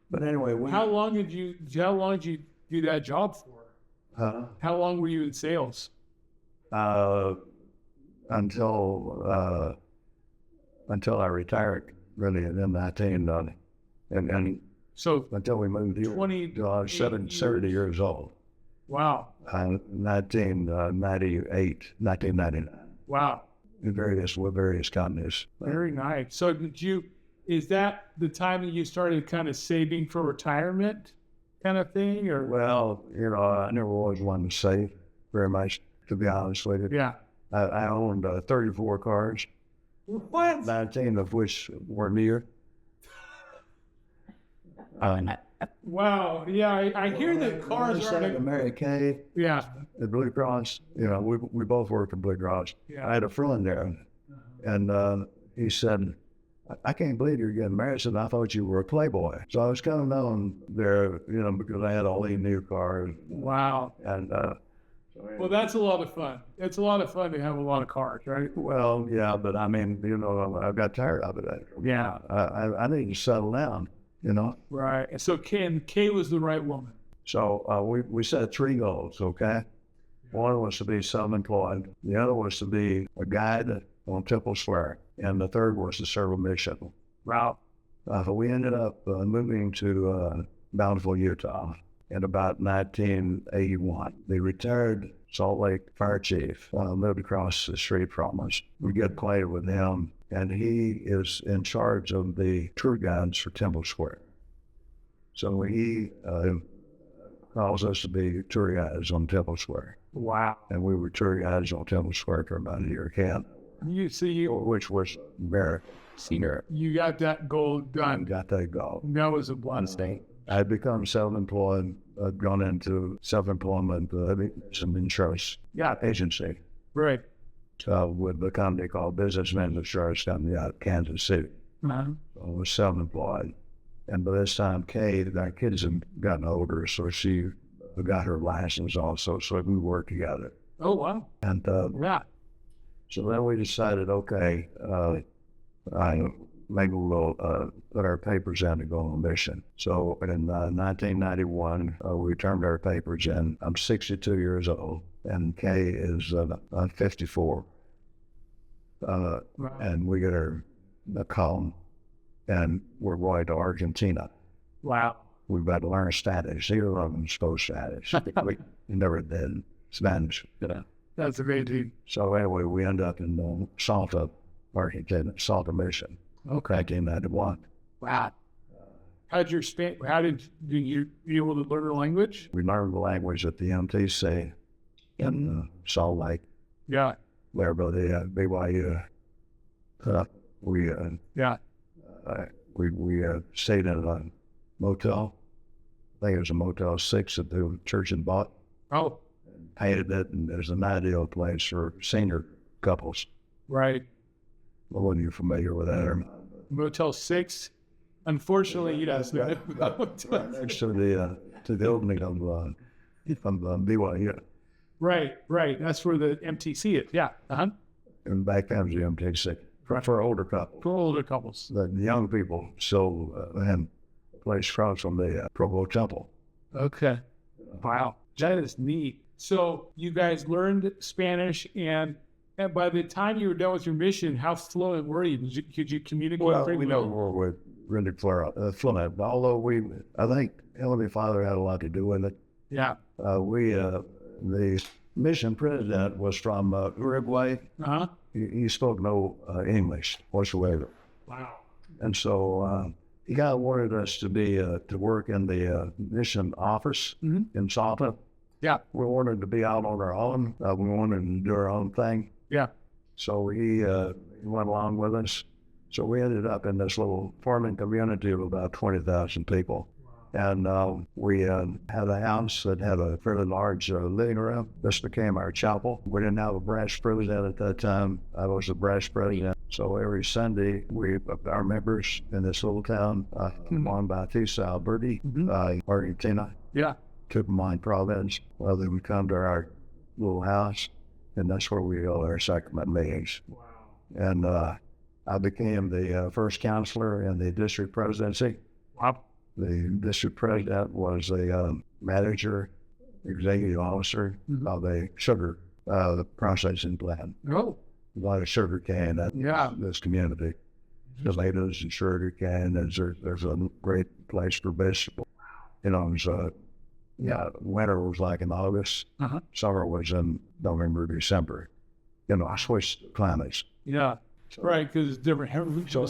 Speaker 2: But anyway,
Speaker 1: how long did you do that job for? How long were you in sales?
Speaker 2: Until I retired, really, in 1990. And
Speaker 1: so
Speaker 2: until we moved here, until I was 70 years old.
Speaker 1: Wow.
Speaker 2: 1999.
Speaker 1: Wow.
Speaker 2: With various companies.
Speaker 1: Very nice. So is that the time that you started kind of saving for retirement kind of thing? Or
Speaker 2: well, I never always wanted to save very much, to be honest with you.
Speaker 1: Yeah.
Speaker 2: I owned 34 cars.
Speaker 1: What?
Speaker 2: 19 of which were near.
Speaker 1: Wow. Yeah, I hear that cars are
Speaker 2: like Mary Kay.
Speaker 1: Yeah.
Speaker 2: The Blue Cross. We both worked at Blue Cross.
Speaker 1: Yeah.
Speaker 2: I had a friend there, and he said, I can't believe you're getting married. I said, I thought you were a playboy. So I was kind of known there, because I had all these new cars.
Speaker 1: Wow.
Speaker 2: And
Speaker 1: well, that's a lot of fun. It's a lot of fun to have a lot of cars, right?
Speaker 2: Well, yeah, but I mean, I got tired of it.
Speaker 1: Yeah.
Speaker 2: I need to settle down,
Speaker 1: Right. So Kay was the right woman.
Speaker 2: So we set 3 goals, okay? One was to be self-employed. The other was to be a guide on Temple Square. And the third was to serve a mission.
Speaker 1: Wow.
Speaker 2: We ended up moving to Bountiful, Utah in about 1981. The retired Salt Lake fire chief lived across the street from us. We get acquainted with him, and he is in charge of the tour guides for Temple Square. So he calls us to be tour guides on Temple Square.
Speaker 1: Wow.
Speaker 2: And we were tour guides on Temple Square for about a year and a half. Which was very senior.
Speaker 1: You got that goal done.
Speaker 2: Got that goal.
Speaker 1: That was a blessing.
Speaker 2: I had become self-employed. I'd gone into self-employment, some insurance agency.
Speaker 1: Right.
Speaker 2: with a company called Businessmen's Insurance Company out of Kansas City.
Speaker 1: Uh-huh.
Speaker 2: I was self-employed. And by this time, Kay, our kids have gotten older, so she got her license also, so we worked together.
Speaker 1: Oh, wow.
Speaker 2: And
Speaker 1: Yeah.
Speaker 2: so then we decided, okay, maybe we'll put our papers in to go on a mission. So in 1991, we turned our papers in. I'm 62 years old, and Kay is 54.
Speaker 1: Wow.
Speaker 2: And we get a call, and we're going to Argentina.
Speaker 1: Wow.
Speaker 2: We've got to learn Spanish. Neither of them spoke Spanish. We never did Spanish.
Speaker 1: That's amazing.
Speaker 2: So anyway, we end up in Salta, Argentina, Salta Mission,
Speaker 1: Okay.
Speaker 2: 1991.
Speaker 1: Wow. How did you able to learn the language?
Speaker 2: We learned the language at the MTC in Salt Lake,
Speaker 1: Yeah.
Speaker 2: there by the BYU.
Speaker 1: Yeah.
Speaker 2: We stayed in a motel. I think it was a Motel 6 that the church had bought.
Speaker 1: Oh,
Speaker 2: Painted it, and there's an ideal place for senior couples.
Speaker 1: right.
Speaker 2: Well, wasn't you familiar with that or not?
Speaker 1: Motel 6. Unfortunately, yes.
Speaker 2: Next to the opening of BYU.
Speaker 1: Right. That's where the MTC is. Yeah. Uh-huh.
Speaker 2: And back then was the MTC for older couples.
Speaker 1: For older couples.
Speaker 2: The young people still had a place across from the Provo Temple.
Speaker 1: Okay. Wow. That is neat. So you guys learned Spanish, and by the time you were done with your mission, how fluent were you? Could you communicate?
Speaker 2: Well,
Speaker 1: pretty
Speaker 2: we know we're really fluent. Although I think Heavenly Father had a lot to do with it.
Speaker 1: Yeah.
Speaker 2: The mission president was from Uruguay.
Speaker 1: Uh-huh.
Speaker 2: He spoke no English whatsoever.
Speaker 1: Wow.
Speaker 2: And so he kind of wanted us to work in the mission office in Salta.
Speaker 1: Yeah.
Speaker 2: We wanted to be out on our own. We wanted to do our own thing.
Speaker 1: Yeah.
Speaker 2: So he went along with us. So we ended up in this little farming community of about 20,000 people. And we had a house that had a fairly large living room. This became our chapel. We didn't have a branch president at that time. I was the branch president. So every Sunday, our members in this little town, Juan Bautista, Alberti, Argentina, Tucumán province, well, they would come to our little house, and that's where we held our sacrament meetings.
Speaker 1: Wow.
Speaker 2: And I became the first counselor in the district presidency.
Speaker 1: Wow.
Speaker 2: The district president was a manager, executive officer of a sugar processing plant.
Speaker 1: Oh.
Speaker 2: A lot of sugar cane in this community. Tomatoes and sugar cane. There's a great place for vegetables. You know, winter was like in August. Summer was in November, December. You know, I switched climates.
Speaker 1: Yeah. Right, because it's different.
Speaker 2: So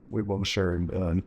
Speaker 2: we both served. And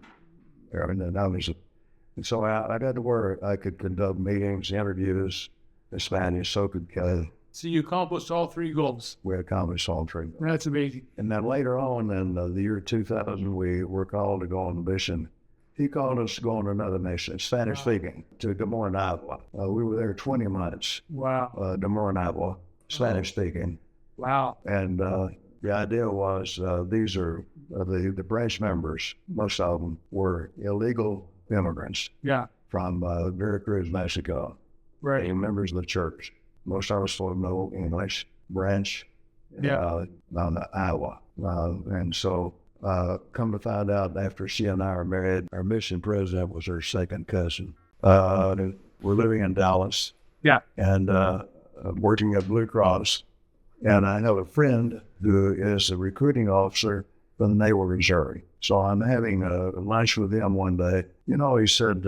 Speaker 2: so I got to where I could conduct meetings, interviews in Spanish, so could Kelly.
Speaker 1: So you accomplished all three goals.
Speaker 2: We accomplished all three.
Speaker 1: That's amazing.
Speaker 2: And then later on in the year 2000, we were called to go on a mission. He called us to go on another mission, Spanish speaking, to Des Moines, Iowa. We were there 20 months.
Speaker 1: Wow.
Speaker 2: Des Moines, Iowa, Spanish speaking.
Speaker 1: Wow.
Speaker 2: And the idea was these are the branch members, most of them were illegal immigrants from Veracruz, Mexico.
Speaker 1: Right.
Speaker 2: And members of the church. Most of us spoke no English, branch, Iowa. And so come to find out after she and I are married, our mission president was her second cousin. We're living in Dallas.
Speaker 1: Yeah.
Speaker 2: And working at Blue Cross. And I have a friend who is a recruiting officer for the Naval Reserve. So I'm having lunch with him one day. You know, he said,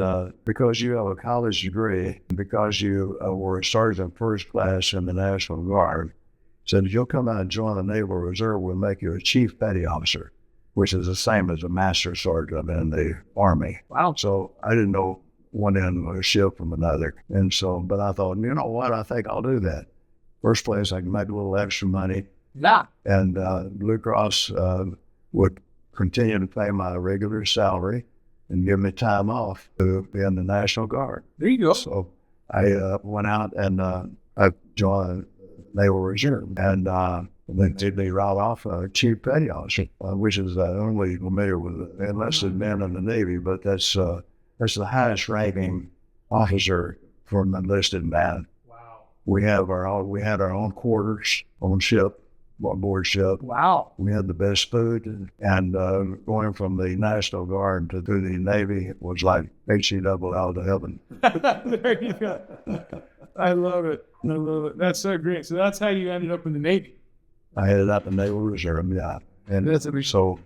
Speaker 2: because you have a college degree, because you were a sergeant first class in the National Guard, said, if you'll come out and join the Naval Reserve, we'll make you a chief petty officer, which is the same as a master sergeant in the Army.
Speaker 1: Wow.
Speaker 2: So I didn't know one end of a ship from another. And so, but I thought, you know what, I think I'll do that. First place, I can make a little extra money.
Speaker 1: Yeah.
Speaker 2: And Blue Cross would continue to pay my regular salary and give me time off to be in the National Guard.
Speaker 1: There you go.
Speaker 2: So I went out and I joined Naval Reserve. And they route off Chief Petty Officer, which is only familiar with enlisted men in the Navy, but that's the highest ranking officer for an enlisted man.
Speaker 1: Wow.
Speaker 2: We had our own quarters on board ship.
Speaker 1: Wow.
Speaker 2: We had the best food, and going from the National Guard to the Navy was like HE double out to heaven.
Speaker 1: There you go. I love it. I love it. That's so great. So that's how you ended up in the Navy.
Speaker 2: I headed up the Naval Reserve, yeah. And so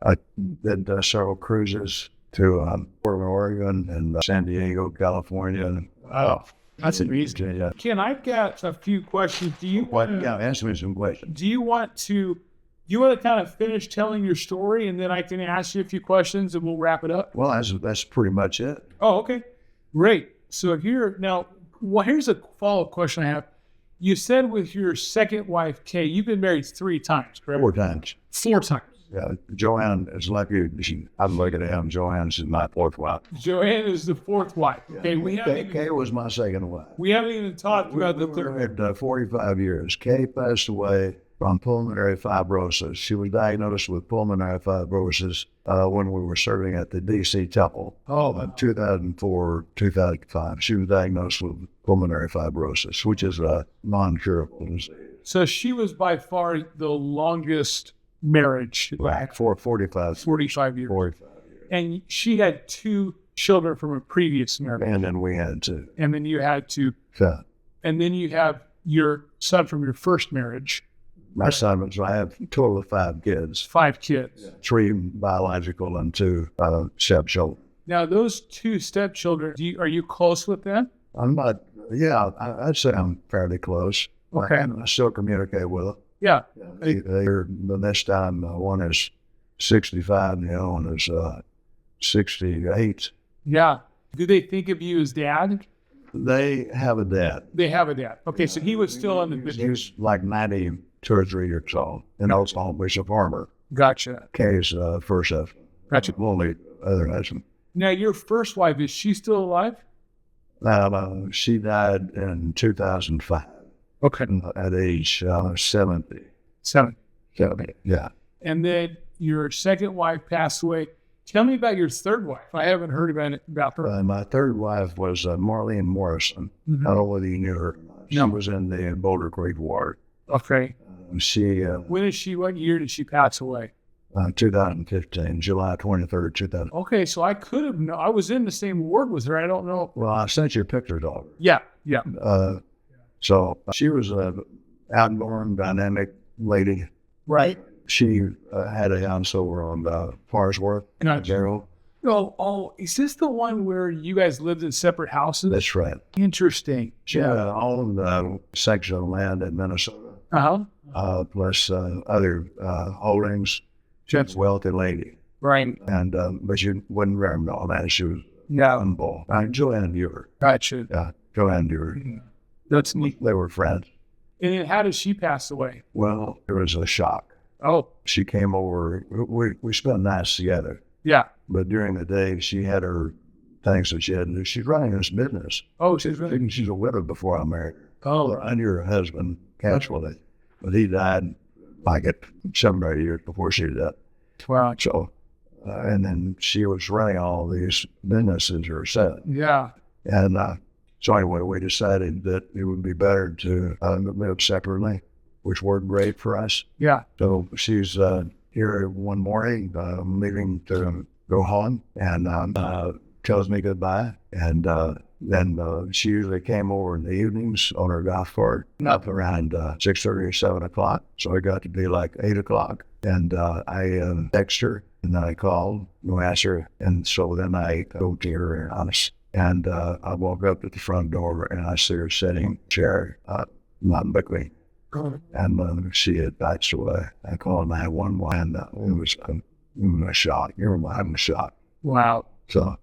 Speaker 2: I did several cruises to Portland, Oregon, and San Diego, California.
Speaker 1: Wow. That's amazing.
Speaker 2: Yeah.
Speaker 1: Ken, I've got a few questions.
Speaker 2: Answer me some questions.
Speaker 1: Do you want to kind of finish telling your story, and then I can ask you a few questions and we'll wrap it up?
Speaker 2: Well, that's pretty much it.
Speaker 1: Oh, okay. Great. So here's a follow-up question I have. You said with your second wife, Kay, you've been married 3 times, correct?
Speaker 2: 4 times.
Speaker 1: 4 times.
Speaker 2: Yeah, Joanne is lucky. I'm looking at him. Joanne's my 4th wife.
Speaker 1: Joanne is the 4th wife. Okay,
Speaker 2: Kay was my 2nd wife.
Speaker 1: We haven't even talked about the third.
Speaker 2: We lived 45 years. Kay passed away from pulmonary fibrosis. She was diagnosed with pulmonary fibrosis when we were serving at the D.C. Temple. In 2004, 2005. She was diagnosed with pulmonary fibrosis, which is a non-curable disease.
Speaker 1: So she was by far the longest marriage.
Speaker 2: For 45
Speaker 1: years.
Speaker 2: 45 years.
Speaker 1: And she had 2 children from a previous marriage.
Speaker 2: And then we had 2.
Speaker 1: And then you had 2.
Speaker 2: Yeah.
Speaker 1: And then you have your son from your first marriage.
Speaker 2: My son was, I have a total of 5 kids.
Speaker 1: 5 kids.
Speaker 2: 3 biological and 2 stepchildren.
Speaker 1: Now, those 2 stepchildren, are you close with them?
Speaker 2: I'm not, I'd say I'm fairly close.
Speaker 1: Okay.
Speaker 2: I still communicate with them.
Speaker 1: Yeah.
Speaker 2: The next time one is 65 and the other one is 68.
Speaker 1: Yeah. Do they think of you as dad?
Speaker 2: They have a dad.
Speaker 1: They have a dad. Okay, so he was still in the business.
Speaker 2: He was like 92 or 3 years old in Oklahoma. He's a farmer.
Speaker 1: Gotcha.
Speaker 2: Kay's first husband.
Speaker 1: Gotcha.
Speaker 2: Only other husband.
Speaker 1: Now, your first wife, is she still alive?
Speaker 2: She died in 2005.
Speaker 1: Okay.
Speaker 2: At age 70.
Speaker 1: 70.
Speaker 2: Yeah.
Speaker 1: And then your second wife passed away. Tell me about your third wife. I haven't heard about her.
Speaker 2: My third wife was Marlene Morrison.
Speaker 1: Mm-hmm.
Speaker 2: I don't know whether you knew her. She was in the Boulder Creek Ward.
Speaker 1: Okay. What year did she pass away?
Speaker 2: 2015, July 23rd, 2000.
Speaker 1: Okay, so I could have known. I was in the same ward with her. I don't know.
Speaker 2: Well, I sent you pictures of her.
Speaker 1: Yeah.
Speaker 2: So she was an outgoing, dynamic lady.
Speaker 1: Right.
Speaker 2: She had a house over on Farsworth.
Speaker 1: Gotcha. Oh, is this the one where you guys lived in separate houses?
Speaker 2: That's right.
Speaker 1: Interesting.
Speaker 2: She owned a section of land in Minnesota. Plus other holdings. She was a wealthy lady.
Speaker 1: Right.
Speaker 2: And but you wouldn't remember all that. She was humble. Joanne knew her.
Speaker 1: Gotcha.
Speaker 2: Yeah, Joanne knew her.
Speaker 1: That's neat.
Speaker 2: They were friends.
Speaker 1: And then how did she pass away?
Speaker 2: Well, it was a shock.
Speaker 1: Oh.
Speaker 2: She came over. We spent nights together.
Speaker 1: Yeah.
Speaker 2: But during the day, she had her things that she had to do. She's running this business.
Speaker 1: Oh, she's running.
Speaker 2: She's a widow before I married her.
Speaker 1: Oh.
Speaker 2: I knew her husband casually, but he died like 7 or 8 years before she did.
Speaker 1: Wow.
Speaker 2: So, and then she was running all these businesses herself.
Speaker 1: Yeah.
Speaker 2: And so anyway, we decided that it would be better to live separately, which worked great for us.
Speaker 1: Yeah.
Speaker 2: So she's here one morning, leaving to go home, and tells me goodbye. And then she usually came over in the evenings on her golf cart up around 6:30 or 7 o'clock. So it got to be like 8 o'clock. And I text her, and then I called, no answer. And so then I go to her house. And I walk up to the front door, and I see her sitting in a chair, not looking. And she had passed away. I called 911, and it was a shock. You were having a shock.
Speaker 1: Wow.
Speaker 2: So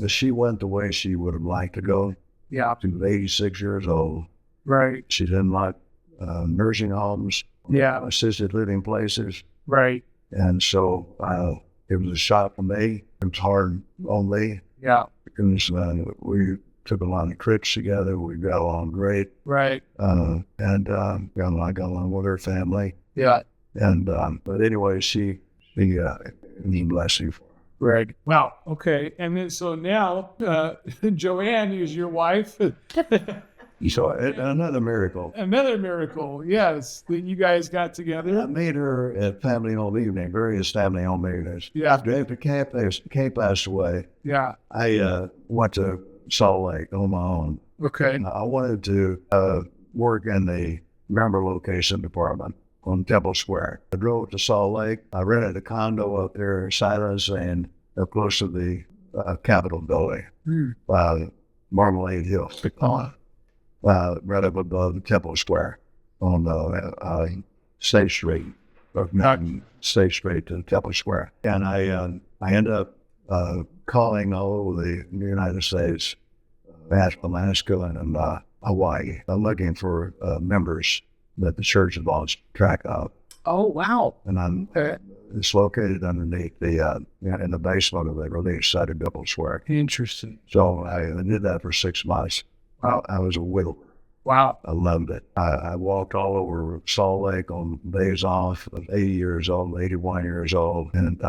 Speaker 2: she went the way she would have liked to go.
Speaker 1: Yeah.
Speaker 2: She was 86 years old.
Speaker 1: Right.
Speaker 2: She didn't like nursing homes.
Speaker 1: Yeah.
Speaker 2: Assisted living places.
Speaker 1: Right.
Speaker 2: And so it was a shock for me. It was hard on me.
Speaker 1: Yeah.
Speaker 2: Because took a lot of trips together. We got along great.
Speaker 1: Right.
Speaker 2: I got along with her family.
Speaker 1: Yeah.
Speaker 2: And but anyway, she need blessing for her.
Speaker 1: Right. Wow. Okay. And then so now, Joanne is your wife.
Speaker 2: So another miracle.
Speaker 1: Another miracle. Yes, that you guys got
Speaker 2: I
Speaker 1: together.
Speaker 2: met her at family home evening, various family home evenings.
Speaker 1: Yeah.
Speaker 2: After Kay passed away,
Speaker 1: Yeah.
Speaker 2: I went to Salt Lake on my own.
Speaker 1: Okay.
Speaker 2: I wanted to work in the member location department on Temple Square. I drove to Salt Lake. I rented a condo up there, Silas, and up close to the Capitol building, Marmalade Hill, right up above Temple Square on State Street, State Street to Temple Square. And I ended up calling all over the United States, Alaska, and Hawaii, looking for members that the church had lost track of.
Speaker 1: Oh, wow.
Speaker 2: And it's located underneath in the basement of the release side of Temple Square.
Speaker 1: Interesting.
Speaker 2: So I did that for 6 months. I was a widower.
Speaker 1: Wow.
Speaker 2: I loved it. I walked all over Salt Lake on days off. I was 80 years old, 81 years old. And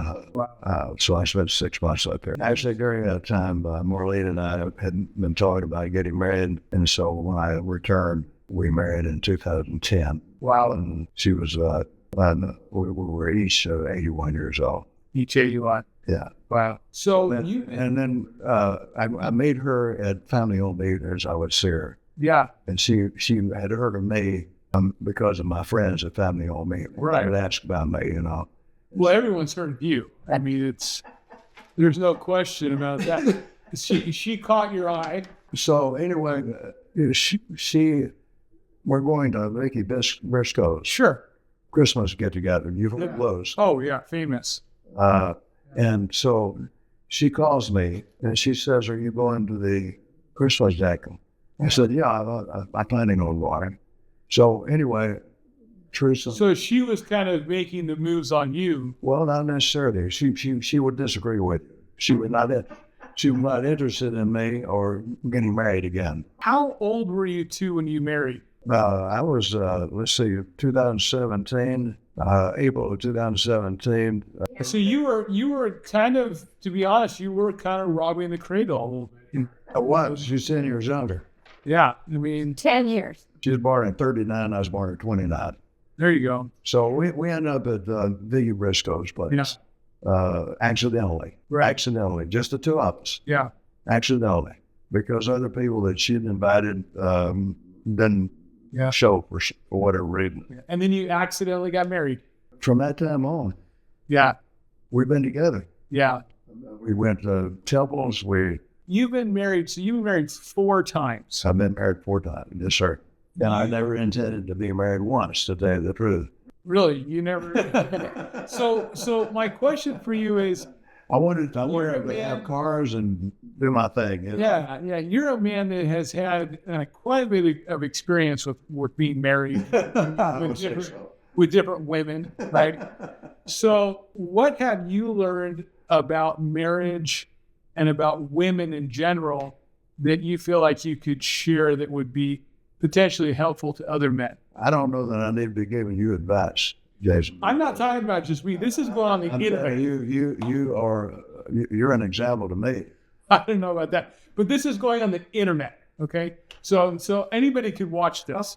Speaker 2: so I spent 6 months up there. Actually, during that time, Maureen and I had been talking about getting married. And so when I returned, we married in 2010.
Speaker 1: Wow.
Speaker 2: And she was, we were each 81 years old.
Speaker 1: Each 81.
Speaker 2: Yeah.
Speaker 1: Wow. So
Speaker 2: and then I made her at family home meetings. I would see her.
Speaker 1: Yeah.
Speaker 2: And she had heard of me because of my friends at family home meetings.
Speaker 1: Right.
Speaker 2: They would ask about me, you know.
Speaker 1: Well, everyone's heard of you. I mean, there's no question about that. She caught your eye.
Speaker 2: So anyway, we're going to Vicky Briscoe's
Speaker 1: Sure.
Speaker 2: Christmas get together. You've heard those.
Speaker 1: Oh yeah, famous.
Speaker 2: And so she calls me and she says, "Are you going to the Christmas jacket?" I said, "Yeah, I'm planning on going." So anyway, Teresa.
Speaker 1: So she was kind of making the moves on you.
Speaker 2: Well, not necessarily. She would disagree with you. She was not interested in me or getting married again.
Speaker 1: How old were you two when you married?
Speaker 2: I was, 2017, April of 2017.
Speaker 1: So you were kind of, to be honest, you were kind of robbing the cradle a little bit.
Speaker 2: I was. She's 10 years younger.
Speaker 1: Yeah, I mean,
Speaker 3: 10 years.
Speaker 2: She was born in 39. I was born in 29.
Speaker 1: There you go.
Speaker 2: So we ended up at Vicky Briscoe's place.
Speaker 1: Yeah.
Speaker 2: Accidentally.
Speaker 1: Right.
Speaker 2: Accidentally. Just the two of us.
Speaker 1: Yeah.
Speaker 2: Accidentally. Because other people that she'd invited didn't show for whatever reason.
Speaker 1: And then you accidentally got married.
Speaker 2: From that time on,
Speaker 1: Yeah.
Speaker 2: we've been together.
Speaker 1: Yeah.
Speaker 2: We went to temples.
Speaker 1: You've been married 4 times.
Speaker 2: I've been married 4 times. Yes, sir. And I never intended to be married once, to tell you the truth.
Speaker 1: Really? You never? So my question for you is,
Speaker 2: I wanted to have cars and do my thing. You know?
Speaker 1: yeah, you're a man that has had quite a bit of experience with being married with different women, right? So what have you learned about marriage and about women in general that you feel like you could share that would be potentially helpful to other men?
Speaker 2: I don't know that I need to be giving you advice, Jason.
Speaker 1: I'm not talking about just me. This is going on the internet.
Speaker 2: You're an example to me.
Speaker 1: I don't know about that, but this is going on the internet. Okay, so anybody could watch this.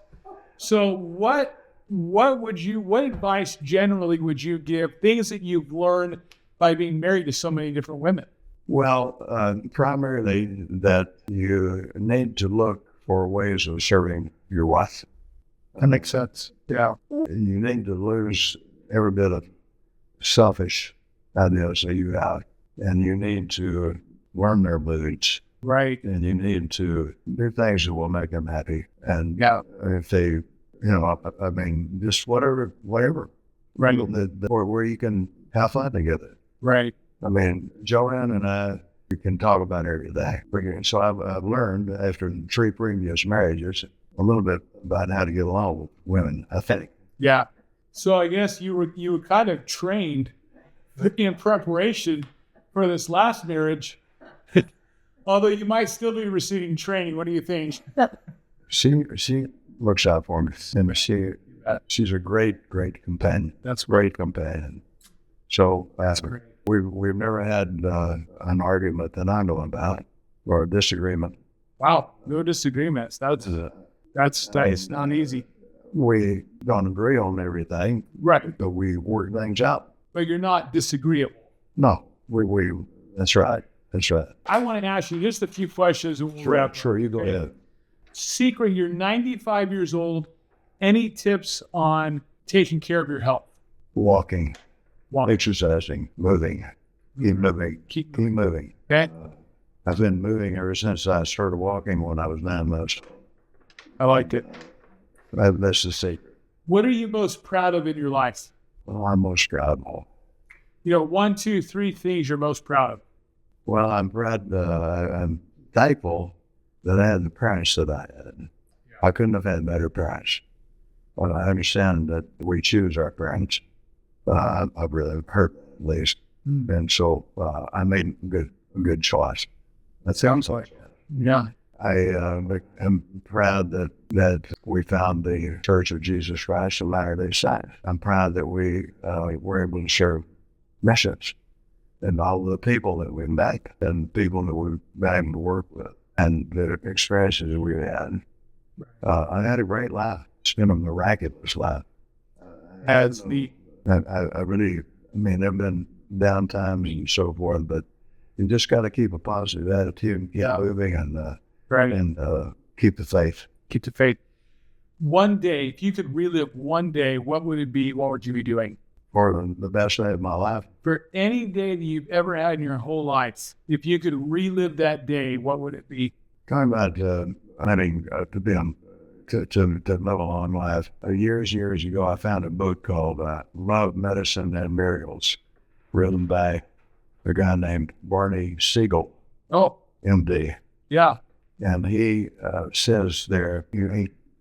Speaker 1: So what advice generally would you give? Things that you've learned by being married to so many different women.
Speaker 2: Well, primarily that you need to look for ways of serving your wife.
Speaker 1: That makes sense. Yeah.
Speaker 2: You need to lose every bit of selfish ideas that you have, and you need to learn their moods.
Speaker 1: Right.
Speaker 2: And you need to do things that will make them happy. And if they, I mean, just whatever.
Speaker 1: Right.
Speaker 2: Where you can have fun together.
Speaker 1: Right.
Speaker 2: I mean, Joanne and I, we can talk about every day. So I've learned after 3 previous marriages a little bit about how to get along with women, I think.
Speaker 1: Yeah. So I guess you were kind of trained in preparation for this last marriage Although you might still be receiving training. What do you think?
Speaker 2: She looks out for me, and she's a great companion.
Speaker 1: That's
Speaker 2: Great companion. So we've never had an argument that I know about or a disagreement.
Speaker 1: Wow, no disagreements. That's not easy.
Speaker 2: We don't agree on everything,
Speaker 1: Right.
Speaker 2: but we work things out.
Speaker 1: But you're not disagreeable.
Speaker 2: No, we that's right. That's right.
Speaker 1: I want to ask you just a few questions and we'll wrap.
Speaker 2: Sure, you go ahead.
Speaker 1: Secret, you're 95 years old. Any tips on taking care of your health?
Speaker 2: Walking, exercising, moving, keep moving.
Speaker 1: Okay.
Speaker 2: I've been moving ever since I started walking when I was 9 months.
Speaker 1: I liked it.
Speaker 2: That's the secret.
Speaker 1: What are you most proud of in your life?
Speaker 2: Well, I'm most proud of.
Speaker 1: 1, 2, 3 things you're most proud of.
Speaker 2: Well, I'm proud. I'm thankful that I had the parents that I had. I couldn't have had better parents. Well, I understand that we choose our parents. I've really hurt at least, and so I made a good choice. That sounds like it.
Speaker 1: Yeah.
Speaker 2: I am proud that we found the Church of Jesus Christ of Latter-day Saints. I'm proud that we were able to share missions and all the people that we met and people that we've been able to work with and the experiences we had. I had a great life. It's been a miraculous life.
Speaker 1: As the
Speaker 2: I really, there have been down times and so forth, but you just got to keep a positive attitude and keep moving and keep the faith.
Speaker 1: Keep the faith. One day, if you could relive one day, what would it be? What would you be doing?
Speaker 2: For the best day of my life.
Speaker 1: For any day that you've ever had in your whole life, if you could relive that day, what would it be?
Speaker 2: Talking about having to live a long life. Years ago, I found a book called Love, Medicine, and Miracles, written by a guy named Barney Siegel, MD.
Speaker 1: Yeah.
Speaker 2: And he says there,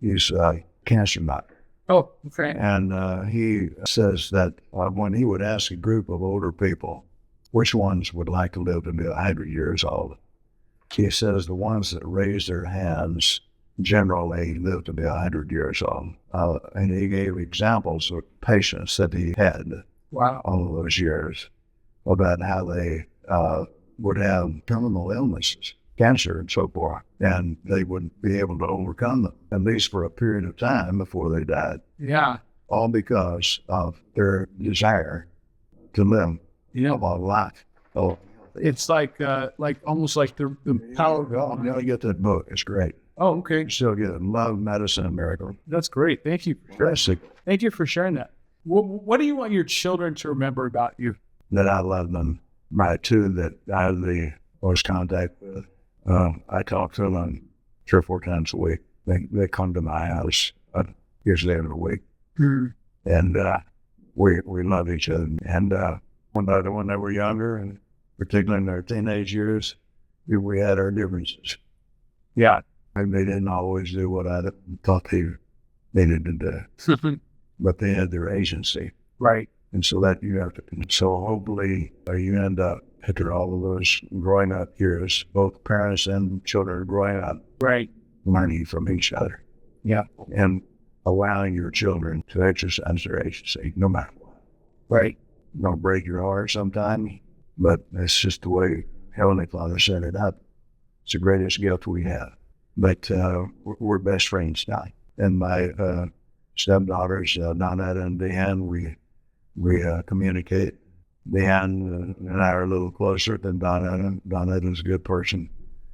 Speaker 2: he's a cancer doctor.
Speaker 1: Oh, okay.
Speaker 2: And he says that when he would ask a group of older people, which ones would like to live to be 100 years old, he says the ones that raise their hands generally live to be 100 years old. And he gave examples of patients that he had all of those years about how they would have terminal illnesses, cancer and so forth, and they would be able to overcome them, at least for a period of time before they died.
Speaker 1: Yeah.
Speaker 2: All because of their desire to live a long life. So
Speaker 1: it's like almost like the power of God.
Speaker 2: I'm going to get that book. It's great.
Speaker 1: Oh, okay.
Speaker 2: You still get it. Love, Medicine, and Miracle.
Speaker 1: That's great. Thank you. Thank you for sharing that. What do you want your children to remember about you?
Speaker 2: That I love them. My two that I have the most contact with. I talk to them 3 or 4 times a week. They come to my house usually every week. And we love each other. And when they were younger, and particularly in their teenage years, we had our differences.
Speaker 1: Yeah.
Speaker 2: And they didn't always do what I thought they needed to do. But they had their agency.
Speaker 1: Right.
Speaker 2: And so that you have to, so hopefully you end up after all of those growing up years, both parents and children growing up,
Speaker 1: right,
Speaker 2: learning from each other.
Speaker 1: Yeah.
Speaker 2: And allowing your children to exercise their agency, no matter what.
Speaker 1: Right.
Speaker 2: It'll break your heart sometimes, but it's just the way Heavenly Father set it up. It's the greatest gift we have. But we're best friends now. And my stepdaughters, Donetta and Deanne, we communicate. Deanne and I are a little closer than Donetta. Donetta's a good person.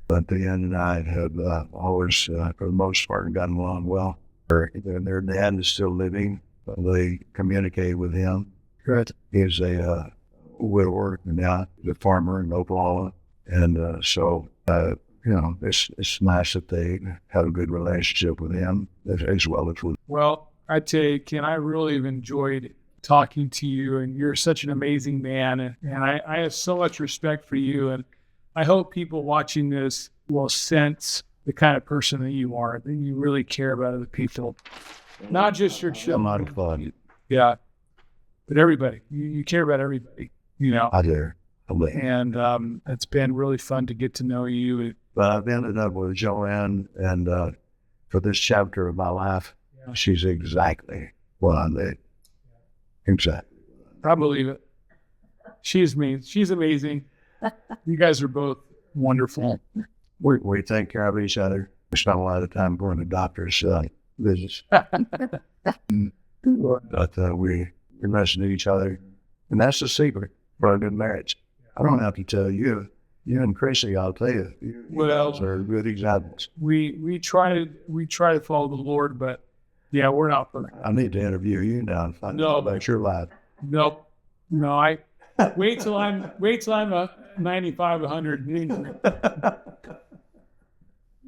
Speaker 2: But Deanne and I have always, for the most part, gotten along well. Their dad is still living. They communicate with him.
Speaker 1: Right.
Speaker 2: He's a widower now. He's a farmer in Oklahoma. And so, it's nice that they have a good relationship with him as well as with.
Speaker 1: Well, I tell you, Ken, I really have enjoyed talking to you, and you're such an amazing man. And I have so much respect for you. And I hope people watching this will sense the kind of person that you are, that you really care about other people, not just your children.
Speaker 2: I'm not.
Speaker 1: Yeah, but everybody. You care about everybody,
Speaker 2: I do.
Speaker 1: And it's been really fun to get to know you.
Speaker 2: But I've ended up with Joanne, and for this chapter of my life, she's exactly what I need. Exactly.
Speaker 1: I believe it. She's amazing. You guys are both wonderful.
Speaker 2: We take care of each other. We spend a lot of time going to doctor's visits. But we listen to each other. And that's the secret for a good marriage. I don't have to tell you. You and Chrissy, I'll tell you. You guys are good examples.
Speaker 1: We try to follow the Lord, but yeah, we're not perfect.
Speaker 2: I need to interview you now and find out about your life.
Speaker 1: Nope. No, I wait till I'm a 95, 100.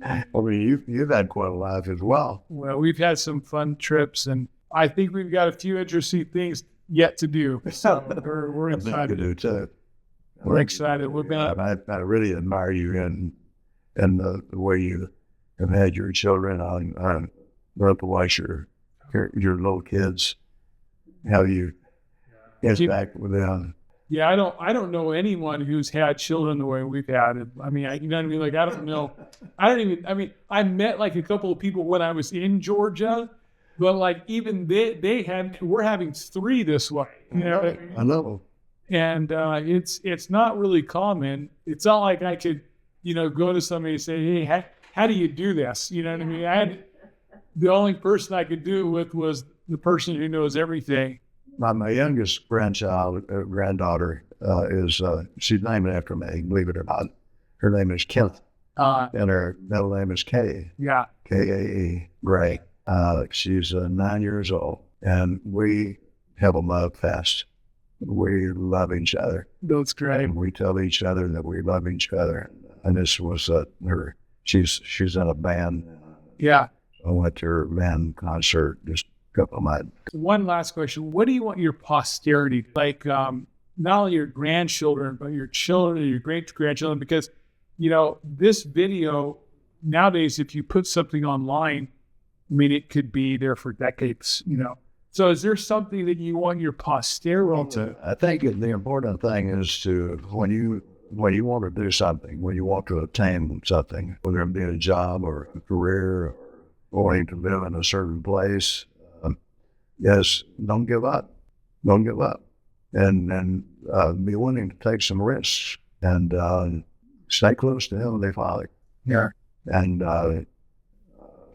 Speaker 2: I mean, you've had quite a life as well.
Speaker 1: Well, we've had some fun trips, and I think we've got a few interesting things yet to do. So we're excited.
Speaker 2: To do too.
Speaker 1: We're excited.
Speaker 2: I really admire you and the way you have had your children on both watch your little kids, how you get back with them.
Speaker 1: Yeah, I don't know anyone who's had children the way we've had it. I mean, you know what I mean? Like, I don't know. I met like a couple of people when I was in Georgia, but like even we're having 3 this way. You know?
Speaker 2: I know.
Speaker 1: And it's not really common. It's not like I could, go to somebody and say, hey, how do you do this? You know what I mean? The only person I could do it with was the person who knows everything.
Speaker 2: My youngest granddaughter she's named after me, believe it or not. Her name is Kent, and her middle name is Kay.
Speaker 1: Yeah.
Speaker 2: Kae, Gray. She's 9 years old, and we have a love fest. We love each other.
Speaker 1: That's great.
Speaker 2: And we tell each other that we love each other. And this was her. She's in a band.
Speaker 1: Yeah.
Speaker 2: I went to her band concert just a couple of months.
Speaker 1: One last question. What do you want your posterity, like not only your grandchildren, but your children and your great-grandchildren? Because, this video, nowadays, if you put something online, I mean, it could be there for decades, So is there something that you want your posterity to?
Speaker 2: I think the important thing is to, when you want to do something, when you want to attain something, whether it be a job or a career or wanting to live in a certain place, yes, don't give up. Don't give up. And be willing to take some risks and stay close to Heavenly Father.
Speaker 1: Yeah.
Speaker 2: And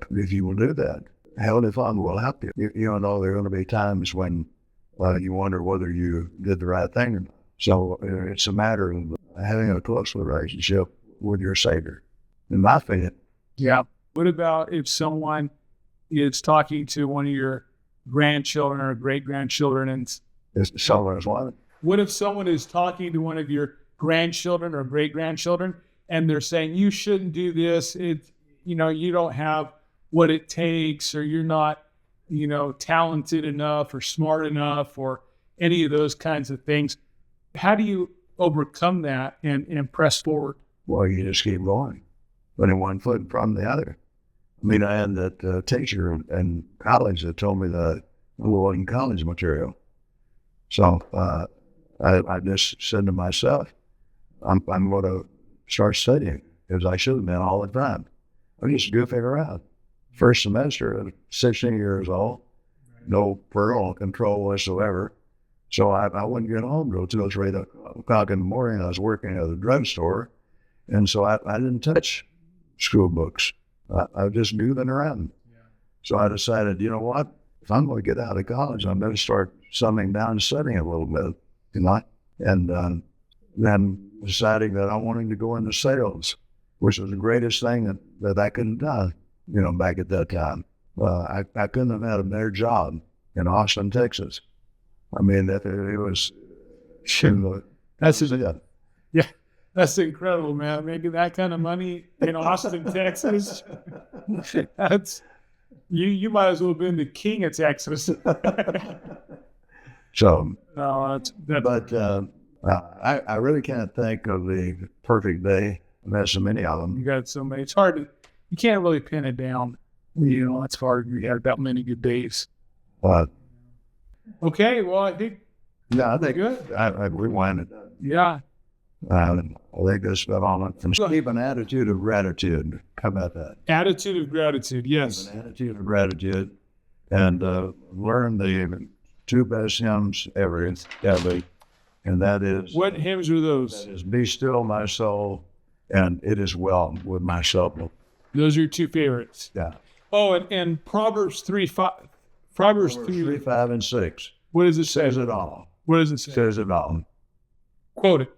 Speaker 2: if you will do that, Heavenly Father will help you. You know, there are going to be times when you wonder whether you did the right thing or not. So it's a matter of having a close relationship with your Savior, in my opinion.
Speaker 1: Yeah. What about if someone is talking to one of your grandchildren or great-grandchildren and what if someone is talking to one of your grandchildren or great-grandchildren and they're saying, you shouldn't do this, you don't have what it takes, or you're not, talented enough or smart enough or any of those kinds of things? How do you overcome that and press forward?
Speaker 2: Well, you just keep going, putting one foot in front of the other. I mean, I had that teacher in college that told me that I wasn't college material. So I just said to myself, I'm going to start studying, as I should have been all the time. I just goofing around. First semester, 16 years old, no parental control whatsoever. So I wouldn't get home until 2 or 3 o'clock in the morning. I was working at a drugstore, and so I didn't touch school books. I was just goofing around. Yeah. So I decided, you know what? If I'm going to get out of college, I'm going to start summing down and studying a little bit, And then deciding that I wanted to go into sales, which was the greatest thing that I could have done, back at that time. I couldn't have had a better job in Austin, Texas. I mean, it was...
Speaker 1: That's it. Yeah. That's incredible, man. Making that kind of money in Austin, Texas. You might as well have been the king of Texas.
Speaker 2: So,
Speaker 1: but
Speaker 2: I really can't think of the perfect day. There's so many of them.
Speaker 1: You got so many. It's hard you can't really pin it down. It's hard. You had that many good days. Okay, well, I think
Speaker 2: we're
Speaker 1: good.
Speaker 2: I rewinded that.
Speaker 1: Yeah.
Speaker 2: They go spell on it. And keep an attitude of gratitude. How about that?
Speaker 1: Attitude of gratitude. Yes.
Speaker 2: Keep an attitude of gratitude, and learn the two best hymns ever, and that is,
Speaker 1: What hymns are those?
Speaker 2: that is, "Be still, my soul," and "It is well with my soul."
Speaker 1: Those are your two favorites.
Speaker 2: Yeah.
Speaker 1: Oh, and Proverbs 3:5. Proverbs
Speaker 2: 3, 5, and 6
Speaker 1: What does it say?
Speaker 2: says it all.
Speaker 1: What does it say?
Speaker 2: Says it all.
Speaker 1: Quote it.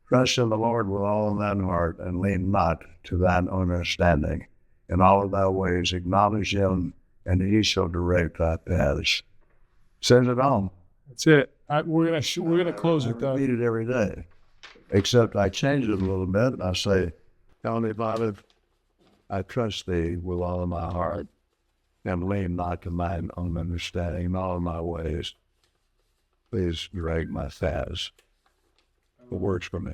Speaker 2: Trust in the Lord with all thine heart, and lean not to thine own understanding. In all of thy ways acknowledge him, and he shall direct thy paths. Says it all.
Speaker 1: That's it. We're gonna close it though.
Speaker 2: I read it every day, except I change it a little bit. I say, Heavenly Father, I trust thee with all of my heart, and lean not to mine own understanding. In all of my ways, please direct my paths. It works for me.